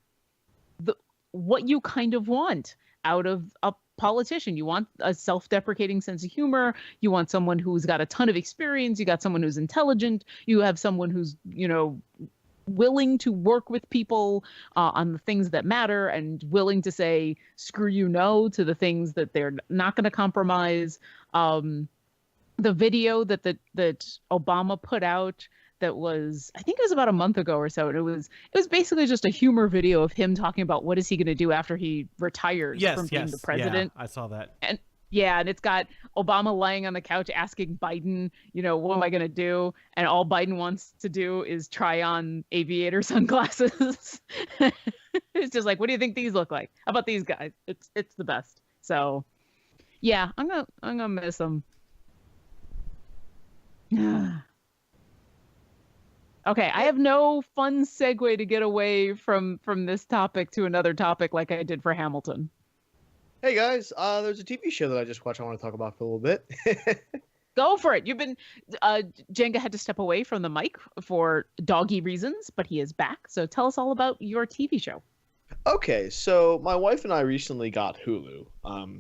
what you kind of want out of a politician. You want a self-deprecating sense of humor. You want someone who's got a ton of experience. You got someone who's intelligent. You have someone who's, willing to work with people on the things that matter and willing to say, screw you, no, to the things that they're not going to compromise. The video that Obama put out, that was, I think it was about a month ago or so. And it was basically just a humor video of him talking about what is he going to do after he retires from being the president. Yeah, I saw that. Yeah, and it's got Obama lying on the couch asking Biden, what am I going to do? And all Biden wants to do is try on aviator sunglasses. It's just like, what do you think these look like? How about these guys? It's the best. So, yeah, I'm gonna miss them. Okay, I have no fun segue to get away from this topic to another topic like I did for Hamilton. Hey guys, there's a TV show that I just watched I want to talk about for a little bit. Go for it. You've been Jenga had to step away from the mic for doggy reasons, but he is back. So tell us all about your TV show. Okay, so my wife and I recently got Hulu,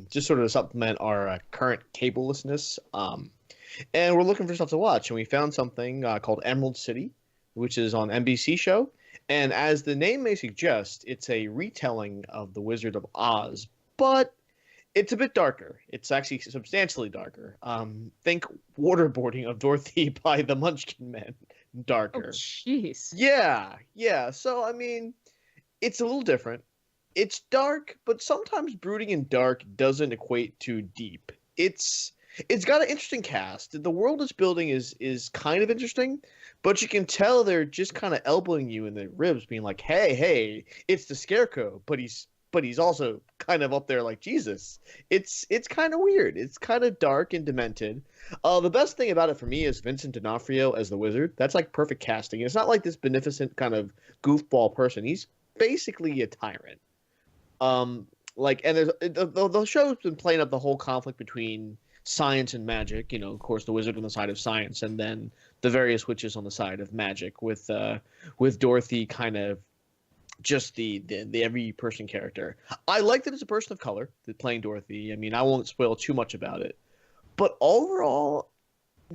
just sort of to supplement our current cablelessness, and we're looking for stuff to watch, and we found something called Emerald City, which is on NBC show, and as the name may suggest, it's a retelling of The Wizard of Oz, but it's a bit darker. It's actually substantially darker. Think Waterboarding of Dorothy by the Munchkin Men. Darker. Oh, jeez. Yeah. So, I mean, it's a little different. It's dark, but sometimes brooding and dark doesn't equate to deep. It's got an interesting cast. The world it's building is kind of interesting, but you can tell they're just kind of elbowing you in the ribs, being like, hey, it's the Scarecrow, but he's also kind of up there like Jesus. It's kind of weird. It's kind of dark and demented. The best thing about it for me is Vincent D'Onofrio as the Wizard. That's like perfect casting. It's not like this beneficent kind of goofball person. He's basically a tyrant. And there's the show's been playing up the whole conflict between science and magic. Of course, the wizard on the side of science, and then the various witches on the side of magic. With Dorothy kind of just the every person character. I like that it's a person of color that playing Dorothy. I mean, I won't spoil too much about it, but overall,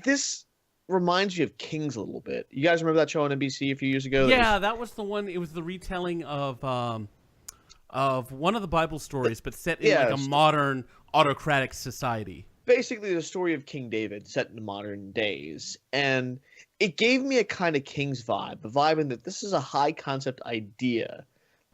this reminds you of Kings a little bit. You guys remember that show on NBC a few years ago? Yeah, that was the one. It was the retelling of one of the Bible stories, but set in like a modern autocratic society. Basically, the story of King David set in modern days, and it gave me a kind of King's vibe, the vibe in that this is a high concept idea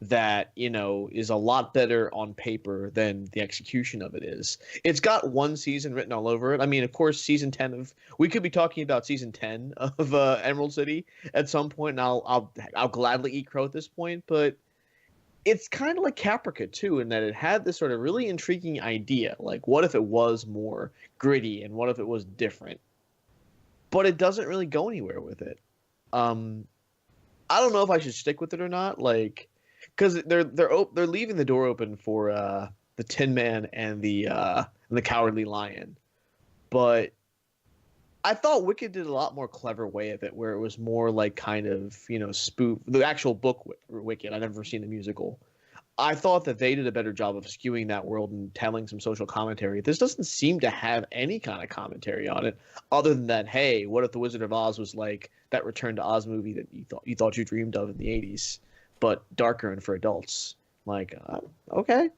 that is a lot better on paper than the execution of it is. It's got one season written all over it. I mean, of course, season 10 of we could be talking about season 10 of Emerald City at some point, and I'll gladly eat crow at this point, but it's kind of like Caprica too, in that it had this sort of really intriguing idea, like what if it was more gritty and what if it was different, but it doesn't really go anywhere with it. I don't know if I should stick with it or not, like, because they're leaving the door open for the Tin Man and the Cowardly Lion, but I thought Wicked did a lot more clever way of it, where it was more like kind of, spoof. The actual book Wicked, I've never seen the musical. I thought that they did a better job of skewing that world and telling some social commentary. This doesn't seem to have any kind of commentary on it, other than that, hey, what if the Wizard of Oz was like that Return to Oz movie that you thought you dreamed of in the 80s, but darker and for adults? Like, okay.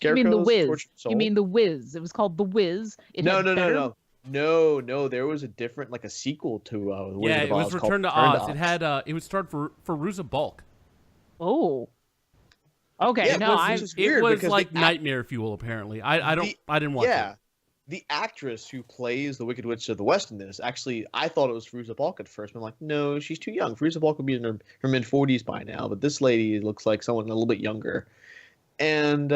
You mean The Wiz? You mean The Wiz? It was called The Wiz. No. No, there was a different, like a sequel to the Wizard of Oz. It was Return to Oz. It had it was starred for Ruza Bulk. Oh, okay. Yeah, no, it was like nightmare fuel. Apparently, I didn't watch it. The actress who plays the Wicked Witch of the West in this, actually, I thought it was Fairuza Balk at first. But I'm like, no, she's too young. Fairuza Balk would be in her mid 40s by now, but this lady looks like someone a little bit younger. And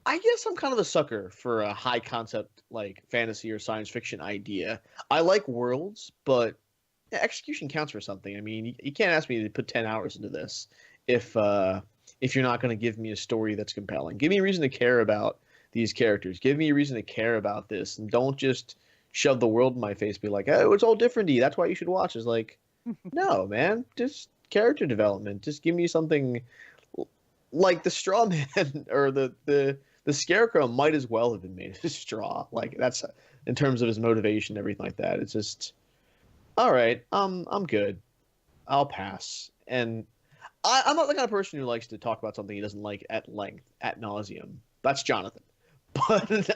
I guess I'm kind of a sucker for a high concept like fantasy or science fiction idea. I like worlds, but execution counts for something. I mean, you can't ask me to put 10 hours into this if you're not going to give me a story that's compelling. Give me a reason to care about these characters. Give me a reason to care about this, and don't just shove the world in my face. Be like, oh, it's all different-y. That's why you should watch. It's like, no, man, just character development. Just give me something like the Straw Man or the Scarecrow might as well have been made of straw. Like, that's in terms of his motivation, everything like that. It's just, all right, I'm good. I'll pass. And I'm not the kind of person who likes to talk about something he doesn't like at length, ad nauseum. That's Jonathan. But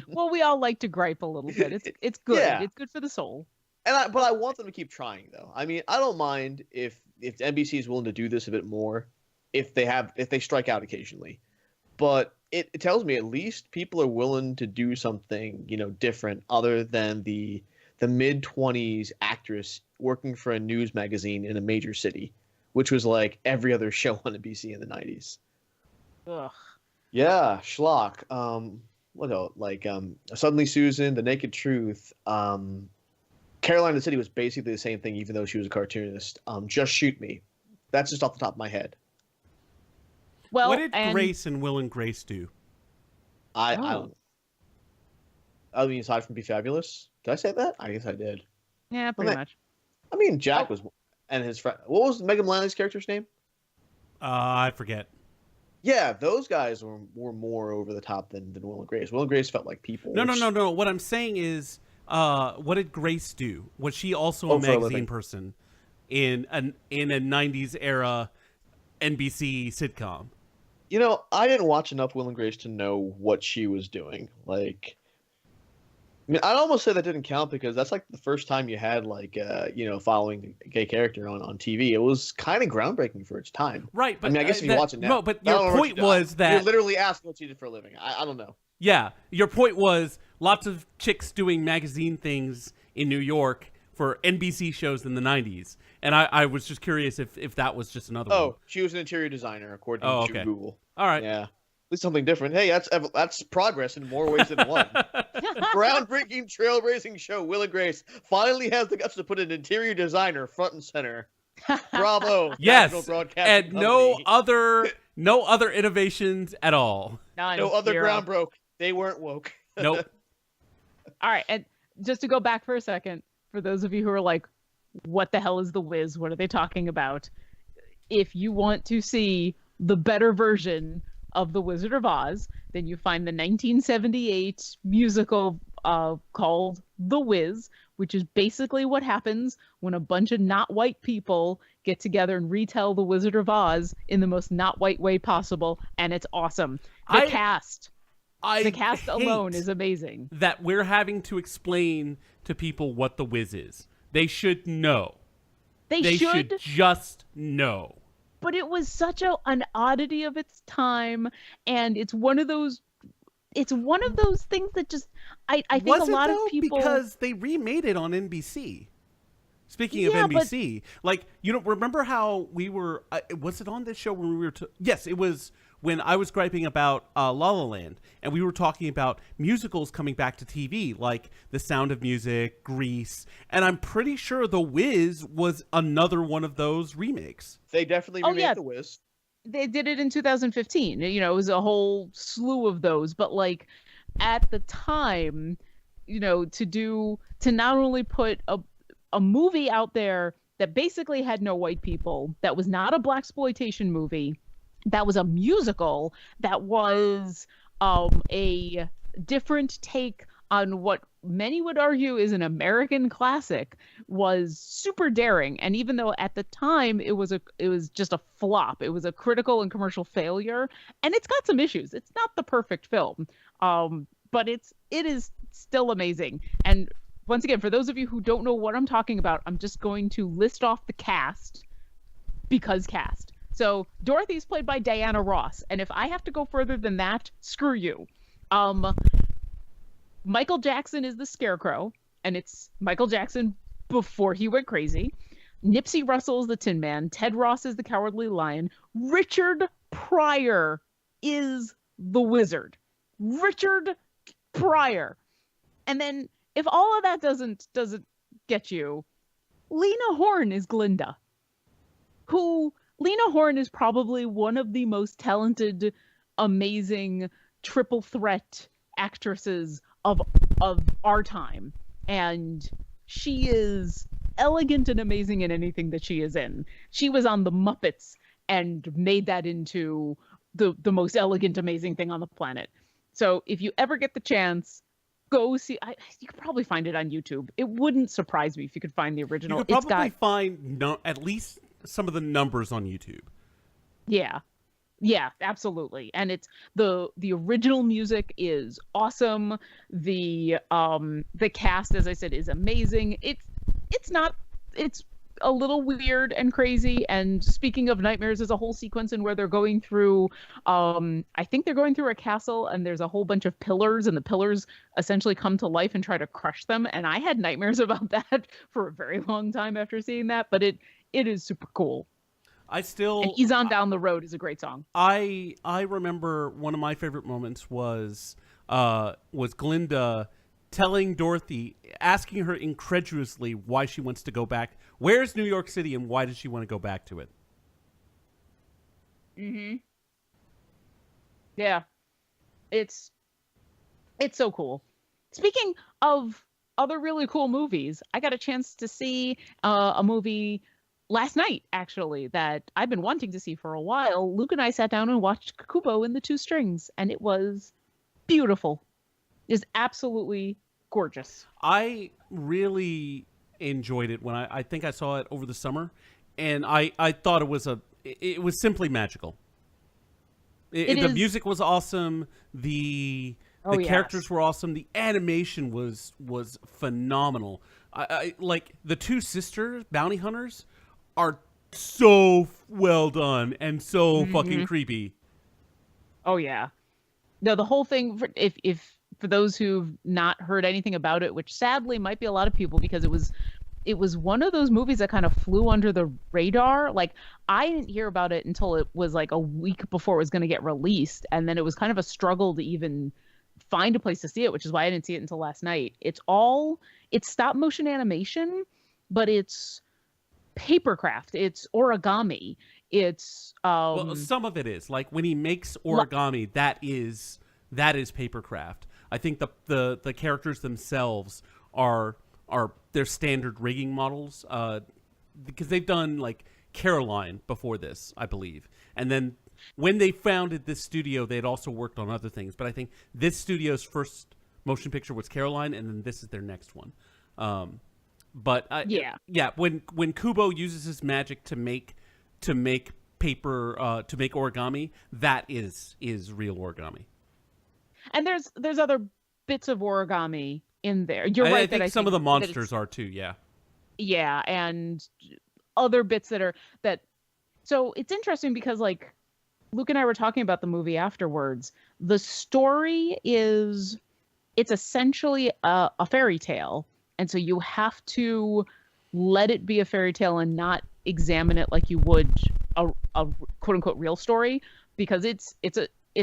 well, we all like to gripe a little bit. It's good. Yeah. It's good for the soul. But I want them to keep trying, though. I mean, I don't mind if NBC is willing to do this a bit more, if they strike out occasionally. But it tells me at least people are willing to do something, different other than the mid-20s actress working for a news magazine in a major city, which was like every other show on NBC in the 90s. Ugh. Yeah, schlock. What else? Like Suddenly Susan, The Naked Truth. Caroline in the City was basically the same thing, even though she was a cartoonist. Just Shoot Me. That's just off the top of my head. Well, what did Grace and Will and Grace do? I don't. I mean, aside from Be Fabulous, did I say that? I guess I did. Yeah, pretty much. I mean, Jack was, and his friend. What was Megan Mullally's character's name? I forget. Yeah, those guys were more over the top than Will and Grace. Will and Grace felt like people. No. What I'm saying is, what did Grace do? Was she also a magazine person in a 90s era NBC sitcom? I didn't watch enough Will and Grace to know what she was doing. Like, I mean, I'd almost say that didn't count because that's like the first time you had following a gay character on TV. It was kind of groundbreaking for its time. Right, but I mean, I guess if you watch it now. No, but your point was that you're literally asking what she did for a living. I don't know. Yeah, your point was lots of chicks doing magazine things in New York for NBC shows in the 90s. And I was just curious if that was just another one. Oh, she was an interior designer, according to Google. All right. Yeah. At least something different. Hey, that's progress in more ways than one. Groundbreaking, trailblazing show, Will and Grace finally has the guts to put an interior designer front and center. Bravo. Yes, and no other innovations at all. No other ground broke. They weren't woke. Nope. All right, and just to go back for a second, for those of you who are like, what the hell is The Wiz? What are they talking about? If you want to see the better version of The Wizard of Oz, then you find the 1978 musical called The Wiz, which is basically what happens when a bunch of not white people get together and retell The Wizard of Oz in the most not white way possible, and it's awesome. The cast alone is amazing. That we're having to explain to people what The Wiz is. They should know. They should just know. But it was such an oddity of its time, and it's one of those things that just I think a lot of people, because they remade it on NBC. Speaking of NBC, remember how we were? Was it on this show when we were? Yes, it was when I was griping about La La Land, and we were talking about musicals coming back to TV, like The Sound of Music, Grease, and I'm pretty sure The Wiz was another one of those remakes. They definitely remade The Wiz. They did it in 2015. It was a whole slew of those, but like at the time, to not only put a movie out there that basically had no white people, that was not a blaxploitation movie, that was a musical, that was a different take on what many would argue is an American classic, was super daring. And even though at the time it was just a flop, it was a critical and commercial failure, and it's got some issues. It's not the perfect film, but it is still amazing. And once again, for those of you who don't know what I'm talking about, I'm just going to list off the cast because cast. So Dorothy's played by Diana Ross, and if I have to go further than that, screw you. Michael Jackson is the Scarecrow, and it's Michael Jackson before he went crazy. Nipsey Russell is the Tin Man. Ted Ross is the Cowardly Lion. Richard Pryor is the Wizard. Richard Pryor. And then if all of that doesn't get you, Lena Horne is Glinda, Lena Horne is probably one of the most talented, amazing triple threat actresses of our time. And she is elegant and amazing in anything that she is in. She was on The Muppets and made that into the most elegant, amazing thing on the planet. So if you ever get the chance, go see. You could probably find it on YouTube. It wouldn't surprise me if you could find the original. You could probably find at least some of the numbers on YouTube. Yeah, absolutely. And it's the original music is awesome. The cast, as I said, is amazing. It's a little weird and crazy. And speaking of nightmares, there's a whole sequence in where they're going through, I think they're going through a castle, and there's a whole bunch of pillars, and the pillars essentially come to life and try to crush them. And I had nightmares about that for a very long time after seeing that, but it is super cool. And Ease On Down the Road is a great song. I remember one of my favorite moments was Glinda telling Dorothy, asking her incredulously why she wants to go back. Where's New York City, and why does she want to go back to it? Mm-hmm. Yeah. It's so cool. Speaking of other really cool movies, I got a chance to see a movie last night, actually, that I've been wanting to see for a while. Luke and I sat down and watched Kubo and the Two Strings, and it was beautiful. It is absolutely gorgeous. I really enjoyed it when I think I saw it over the summer, and I thought it was simply magical. The music was awesome. The characters were awesome. The animation was phenomenal. I like the two sisters, bounty hunters, are so well done and so fucking creepy. Oh yeah. No, the whole thing, if for those who've not heard anything about it, which sadly might be a lot of people, because it was one of those movies that kind of flew under the radar. Like, I didn't hear about it until it was like a week before it was going to get released, and then it was kind of a struggle to even find a place to see it, which is why I didn't see it until last night. It's stop motion animation, but it's papercraft, it's origami, it's well, some of it is like when he makes origami, that is papercraft. I think the characters themselves are their standard rigging models, because they've done like Caroline before this, I believe, and then when they founded this studio, they had also worked on other things. But I think this studio's first motion picture was Caroline, and then this is their next one. But when Kubo uses his magic to make paper, to make origami, that is real origami. And there's other bits of origami in there. You're right. I think some of the monsters are too. Yeah. Yeah, and other bits that. So it's interesting because, like, Luke and I were talking about the movie afterwards. The story it's essentially a fairy tale. And so you have to let it be a fairy tale and not examine it like you would a quote unquote real story, because it's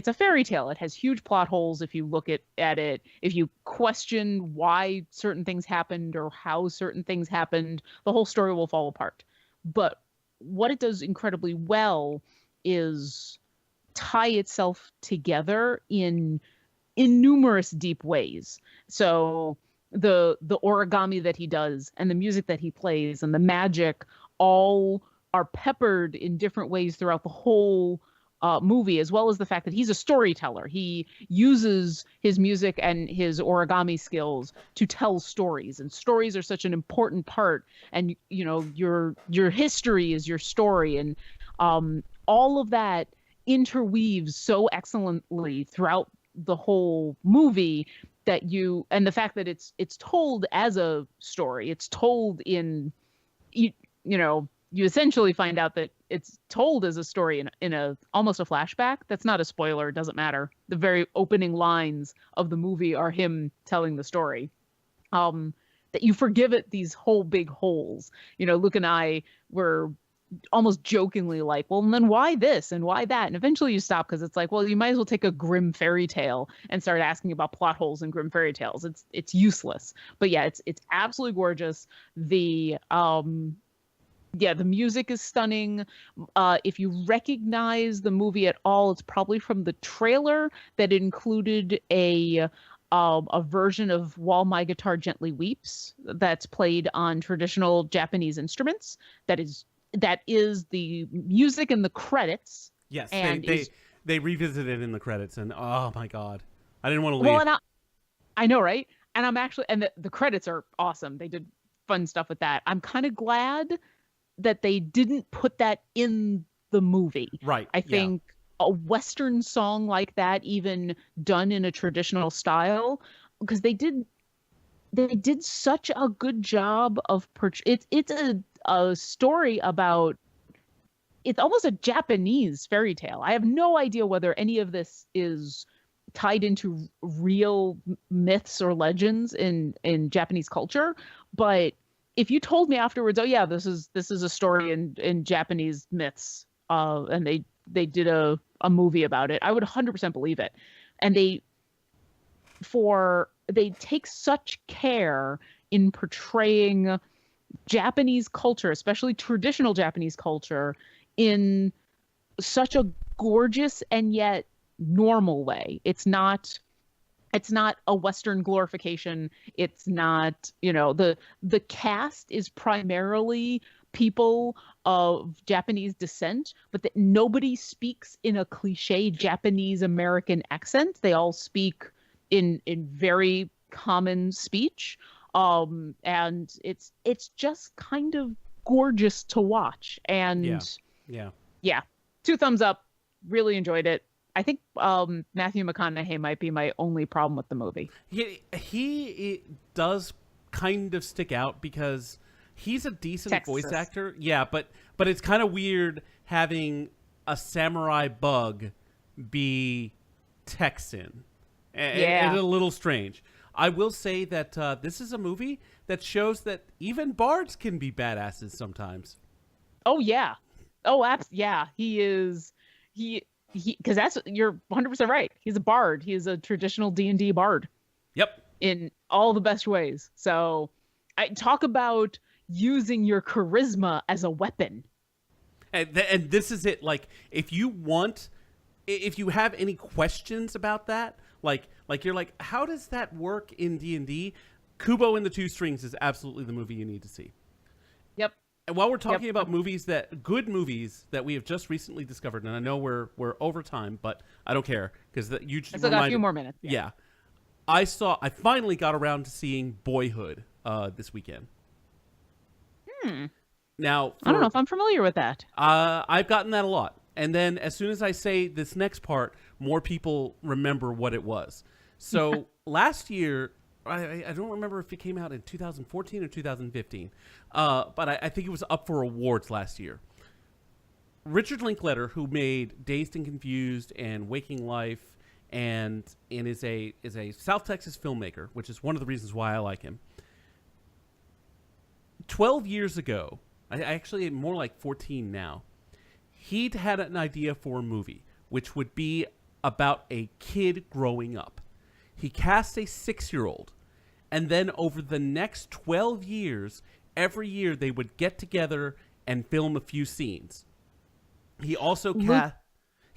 a fairy tale. It has huge plot holes if you look at it. If you question why certain things happened or how certain things happened, the whole story will fall apart. But what it does incredibly well is tie itself together in numerous deep ways. So the origami that he does and the music that he plays and the magic all are peppered in different ways throughout the whole movie, as well as the fact that he's a storyteller. He uses his music and his origami skills to tell stories, and stories are such an important part. And you know, your history is your story, and all of that interweaves so excellently throughout the whole movie that the fact that it's told as a story, it's told in you essentially find out that it's told as a story in a almost a flashback. That's not a spoiler, it doesn't matter. The very opening lines of the movie are him telling the story. That you forgive it these whole big holes. Luke and I were almost jokingly like, well, and then why this and why that? And eventually you stop, because it's like, well, you might as well take a grim fairy tale and start asking about plot holes in grim fairy tales. It's useless. But yeah, it's absolutely gorgeous. The music is stunning. If you recognize the movie at all, it's probably from the trailer that included a version of While My Guitar Gently Weeps that's played on traditional Japanese instruments. That is the music in the credits. Yes, and they revisited it in the credits, and oh my god, I didn't want to leave. Well, I know, right? And I'm actually, and the credits are awesome. They did fun stuff with that. I'm kind of glad that they didn't put that in the movie. Right. I think a Western song like that, even done in a traditional style, because they did such a good job of it's a story about, it's almost a Japanese fairy tale. I have no idea whether any of this is tied into real myths or legends in Japanese culture, but if you told me afterwards, oh yeah, this is a story in Japanese myths, and they did a movie about it, I would 100% believe it. And they take such care in portraying Japanese culture, especially traditional Japanese culture, in such a gorgeous and yet normal way. It's not a Western glorification. It's not, the cast is primarily people of Japanese descent, but that nobody speaks in a cliche Japanese American accent. They all speak in very common speech. And it's just kind of gorgeous to watch. And yeah, 2 thumbs up. Really enjoyed it. I think Matthew McConaughey might be my only problem with the movie. He does kind of stick out because he's a decent Texas voice actor. Yeah, but it's kind of weird having a samurai bug be Texan. It's a little strange. I will say that this is a movie that shows that even bards can be badasses sometimes. Oh yeah. Yeah. Because you're 100% right. He's a bard. He's a traditional D&D bard. Yep. In all the best ways. So I talk about using your charisma as a weapon. And this is it. Like, if you have any questions about that, like you're like, how does that work in D&D? Kubo and the Two Strings is absolutely the movie you need to see. Yep. And while we're talking about good movies that we have just recently discovered, and I know we're over time, but I don't care because you just I still got a few more minutes. Yeah. I finally got around to seeing Boyhood this weekend. Now, I don't know if I'm familiar with that. I've gotten that a lot. And then as soon as I say this next part, more people remember what it was. So last year, I don't remember if it came out in 2014 or 2015, but I think it was up for awards last year. Richard Linklater, who made Dazed and Confused and Waking Life, and is a South Texas filmmaker, which is one of the reasons why I like him. 12 years ago, I actually more like 14 now, he'd had an idea for a movie, which would be about a kid growing up. He cast a 6-year-old, and then over the next 12 years, every year they would get together and film a few scenes. He also cast.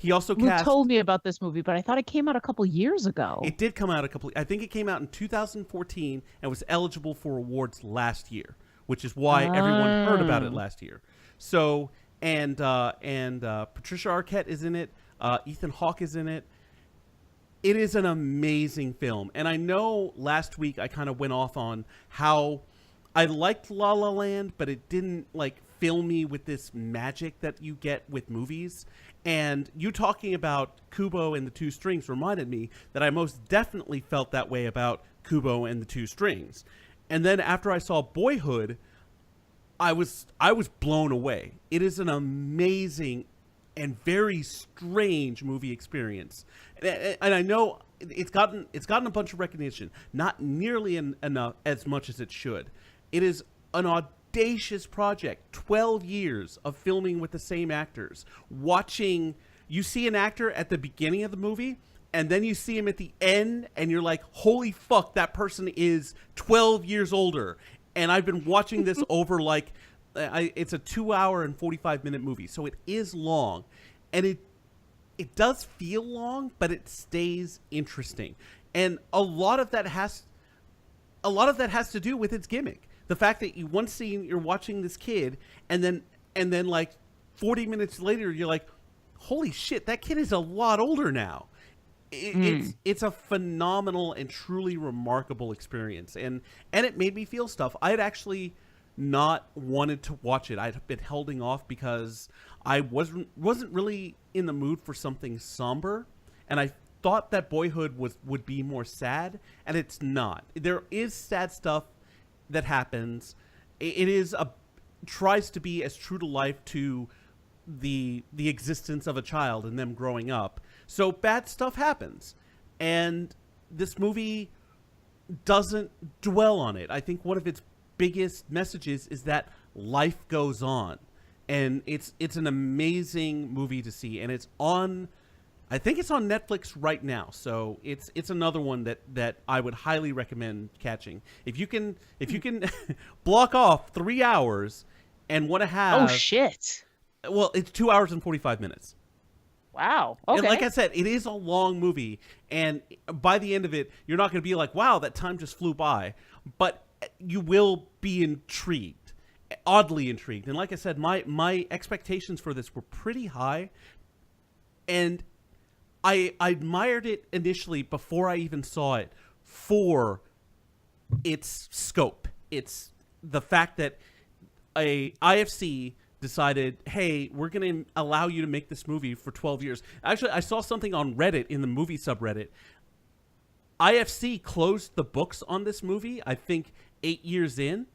Luke told me about this movie, but I thought it came out a couple years ago. It did come out I think it came out in 2014 and was eligible for awards last year, which is why everyone heard about it last year. So, and Patricia Arquette is in it. Ethan Hawke is in it. It is an amazing film. And I know last week I kind of went off on how I liked La La Land, but it didn't fill me with this magic that you get with movies. And you talking about Kubo and the Two Strings reminded me that I most definitely felt that way about Kubo and the Two Strings. And then after I saw Boyhood, I was blown away. It is an amazing and very strange movie experience. And I know it's gotten a bunch of recognition, not nearly enough as much as it should. It is an audacious project, 12 years of filming with the same actors. You see an actor at the beginning of the movie, and then you see him at the end, and you're like, holy fuck, that person is 12 years older. And I've been watching this over it's a 2-hour and 45-minute movie, so it is long. And it does feel long, but it stays interesting. And a lot of that has to do with its gimmick. The fact that one scene you're watching this kid, and then 40 minutes later you're like, holy shit, that kid is a lot older now. It's a phenomenal and truly remarkable experience, and it made me feel stuff. I had actually not wanted to watch it. I'd been holding off because I wasn't really in the mood for something somber, and I thought that Boyhood would be more sad, and it's not. There is sad stuff that happens. tries to be as true to life to the existence of a child and them growing up. So bad stuff happens, and this movie doesn't dwell on it. I think one of its biggest messages is that life goes on, and it's an amazing movie to see, and it's on. I think it's on Netflix right now, so it's another one that I would highly recommend catching. If you can block off 3 hours and want to have. Oh shit! Well, it's 2 hours and 45 minutes. Wow. Okay. And like I said, it is a long movie, and by the end of it, you're not going to be like, "Wow, that time just flew by," but you will be intrigued, oddly intrigued. And like I said, my expectations for this were pretty high, and I admired it initially before I even saw it for its scope. It's the fact that a IFC decided, hey, we're going to allow you to make this movie for 12 years. Actually, I saw something on Reddit, in the movie subreddit. IFC closed the books on this movie, I think 8 years in,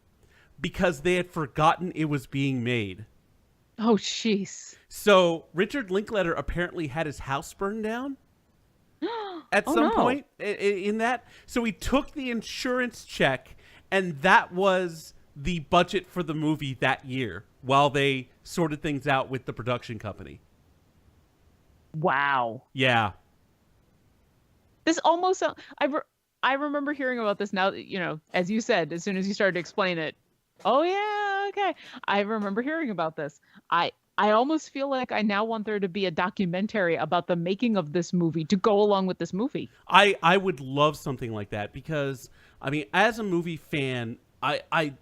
because they had forgotten it was being made. Oh, jeez. So Richard Linklater apparently had his house burned down at some point in that. So he took the insurance check, and that was the budget for the movie that year while they sorted things out with the production company. Wow. Yeah. This almost I remember hearing about this now, as you said, as soon as you started to explain it. Oh yeah, okay. I remember hearing about this. I almost feel like I now want there to be a documentary about the making of this movie to go along with this movie. I would love something like that because, I mean, as a movie fan, I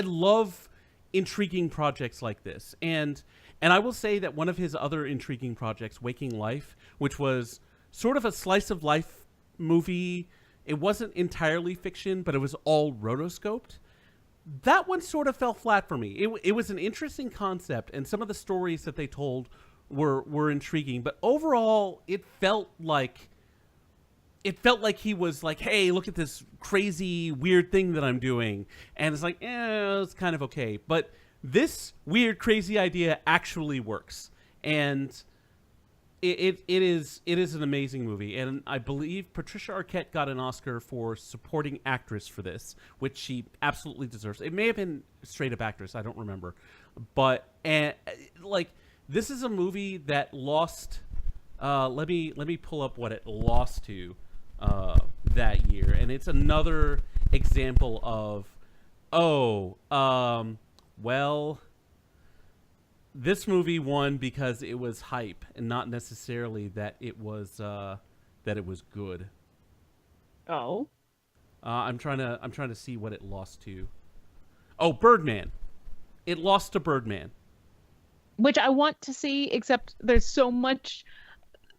love intriguing projects like this. And I will say that one of his other intriguing projects, Waking Life, which was sort of a slice of life movie. It wasn't entirely fiction, but it was all rotoscoped. That one sort of fell flat for me. It was an interesting concept, and some of the stories that they told were intriguing. But overall, it felt like he was like, hey, look at this crazy, weird thing that I'm doing. And it's like, it's kind of okay. But this weird, crazy idea actually works. And it is an amazing movie. And I believe Patricia Arquette got an Oscar for supporting actress for this, which she absolutely deserves. It may have been straight up actress. I don't remember. But, this is a movie that lost, let me pull up what it lost to that year, and it's another example of this movie won because it was hype and not necessarily that it was good. Oh. I'm trying to see what it lost to. Oh, Birdman. It lost to Birdman. Which I want to see, except there's so much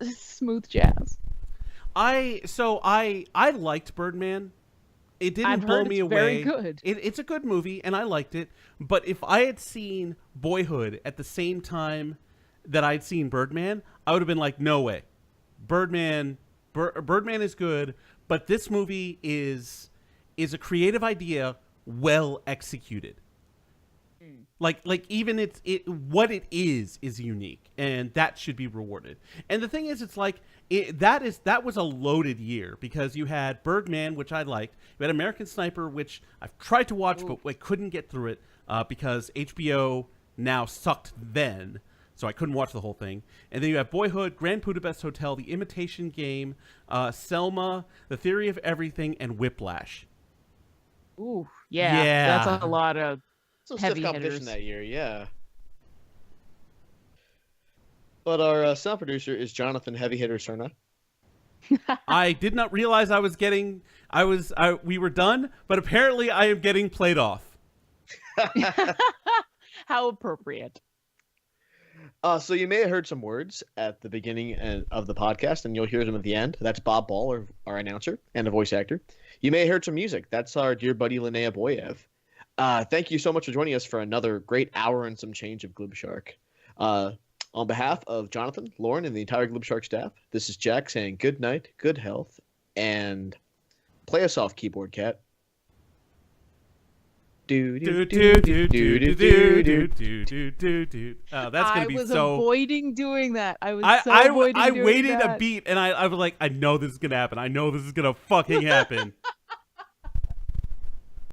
smooth jazz. I liked Birdman. It didn't blow me away. Very good. It's a good movie, and I liked it. But if I had seen Boyhood at the same time that I'd seen Birdman, I would have been like, no way. Birdman is good, but this movie is a creative idea well executed. Like even what it is unique, and that should be rewarded. And the thing is, it's like that was a loaded year because you had Birdman, which I liked. You had American Sniper, which I've tried to watch, but I couldn't get through it because HBO now sucked then, so I couldn't watch the whole thing. And then you have Boyhood, Grand Budapest Hotel, The Imitation Game, Selma, The Theory of Everything, and Whiplash. Ooh, yeah. That's a lot of Some heavy stiff competition hitters. that year, yeah. But our sound producer is Jonathan Heavy Hitter Cerna. I did not realize we were done, but apparently I am getting played off. How appropriate. So you may have heard some words at the beginning of the podcast, and you'll hear them at the end. That's Bob Ball, our announcer and a voice actor. You may have heard some music. That's our dear buddy Linnea Boyev. Thank you so much for joining us for another great hour and some change of Glib Shark. On behalf of Jonathan, Lauren, and the entire Glib Shark staff, this is Jack saying good night, good health, and play us off, keyboard cat. That's gonna be I was so. avoiding doing that. I was so I avoiding doing waited that. a beat, and I was like, I know this is gonna happen. I know this is gonna fucking happen.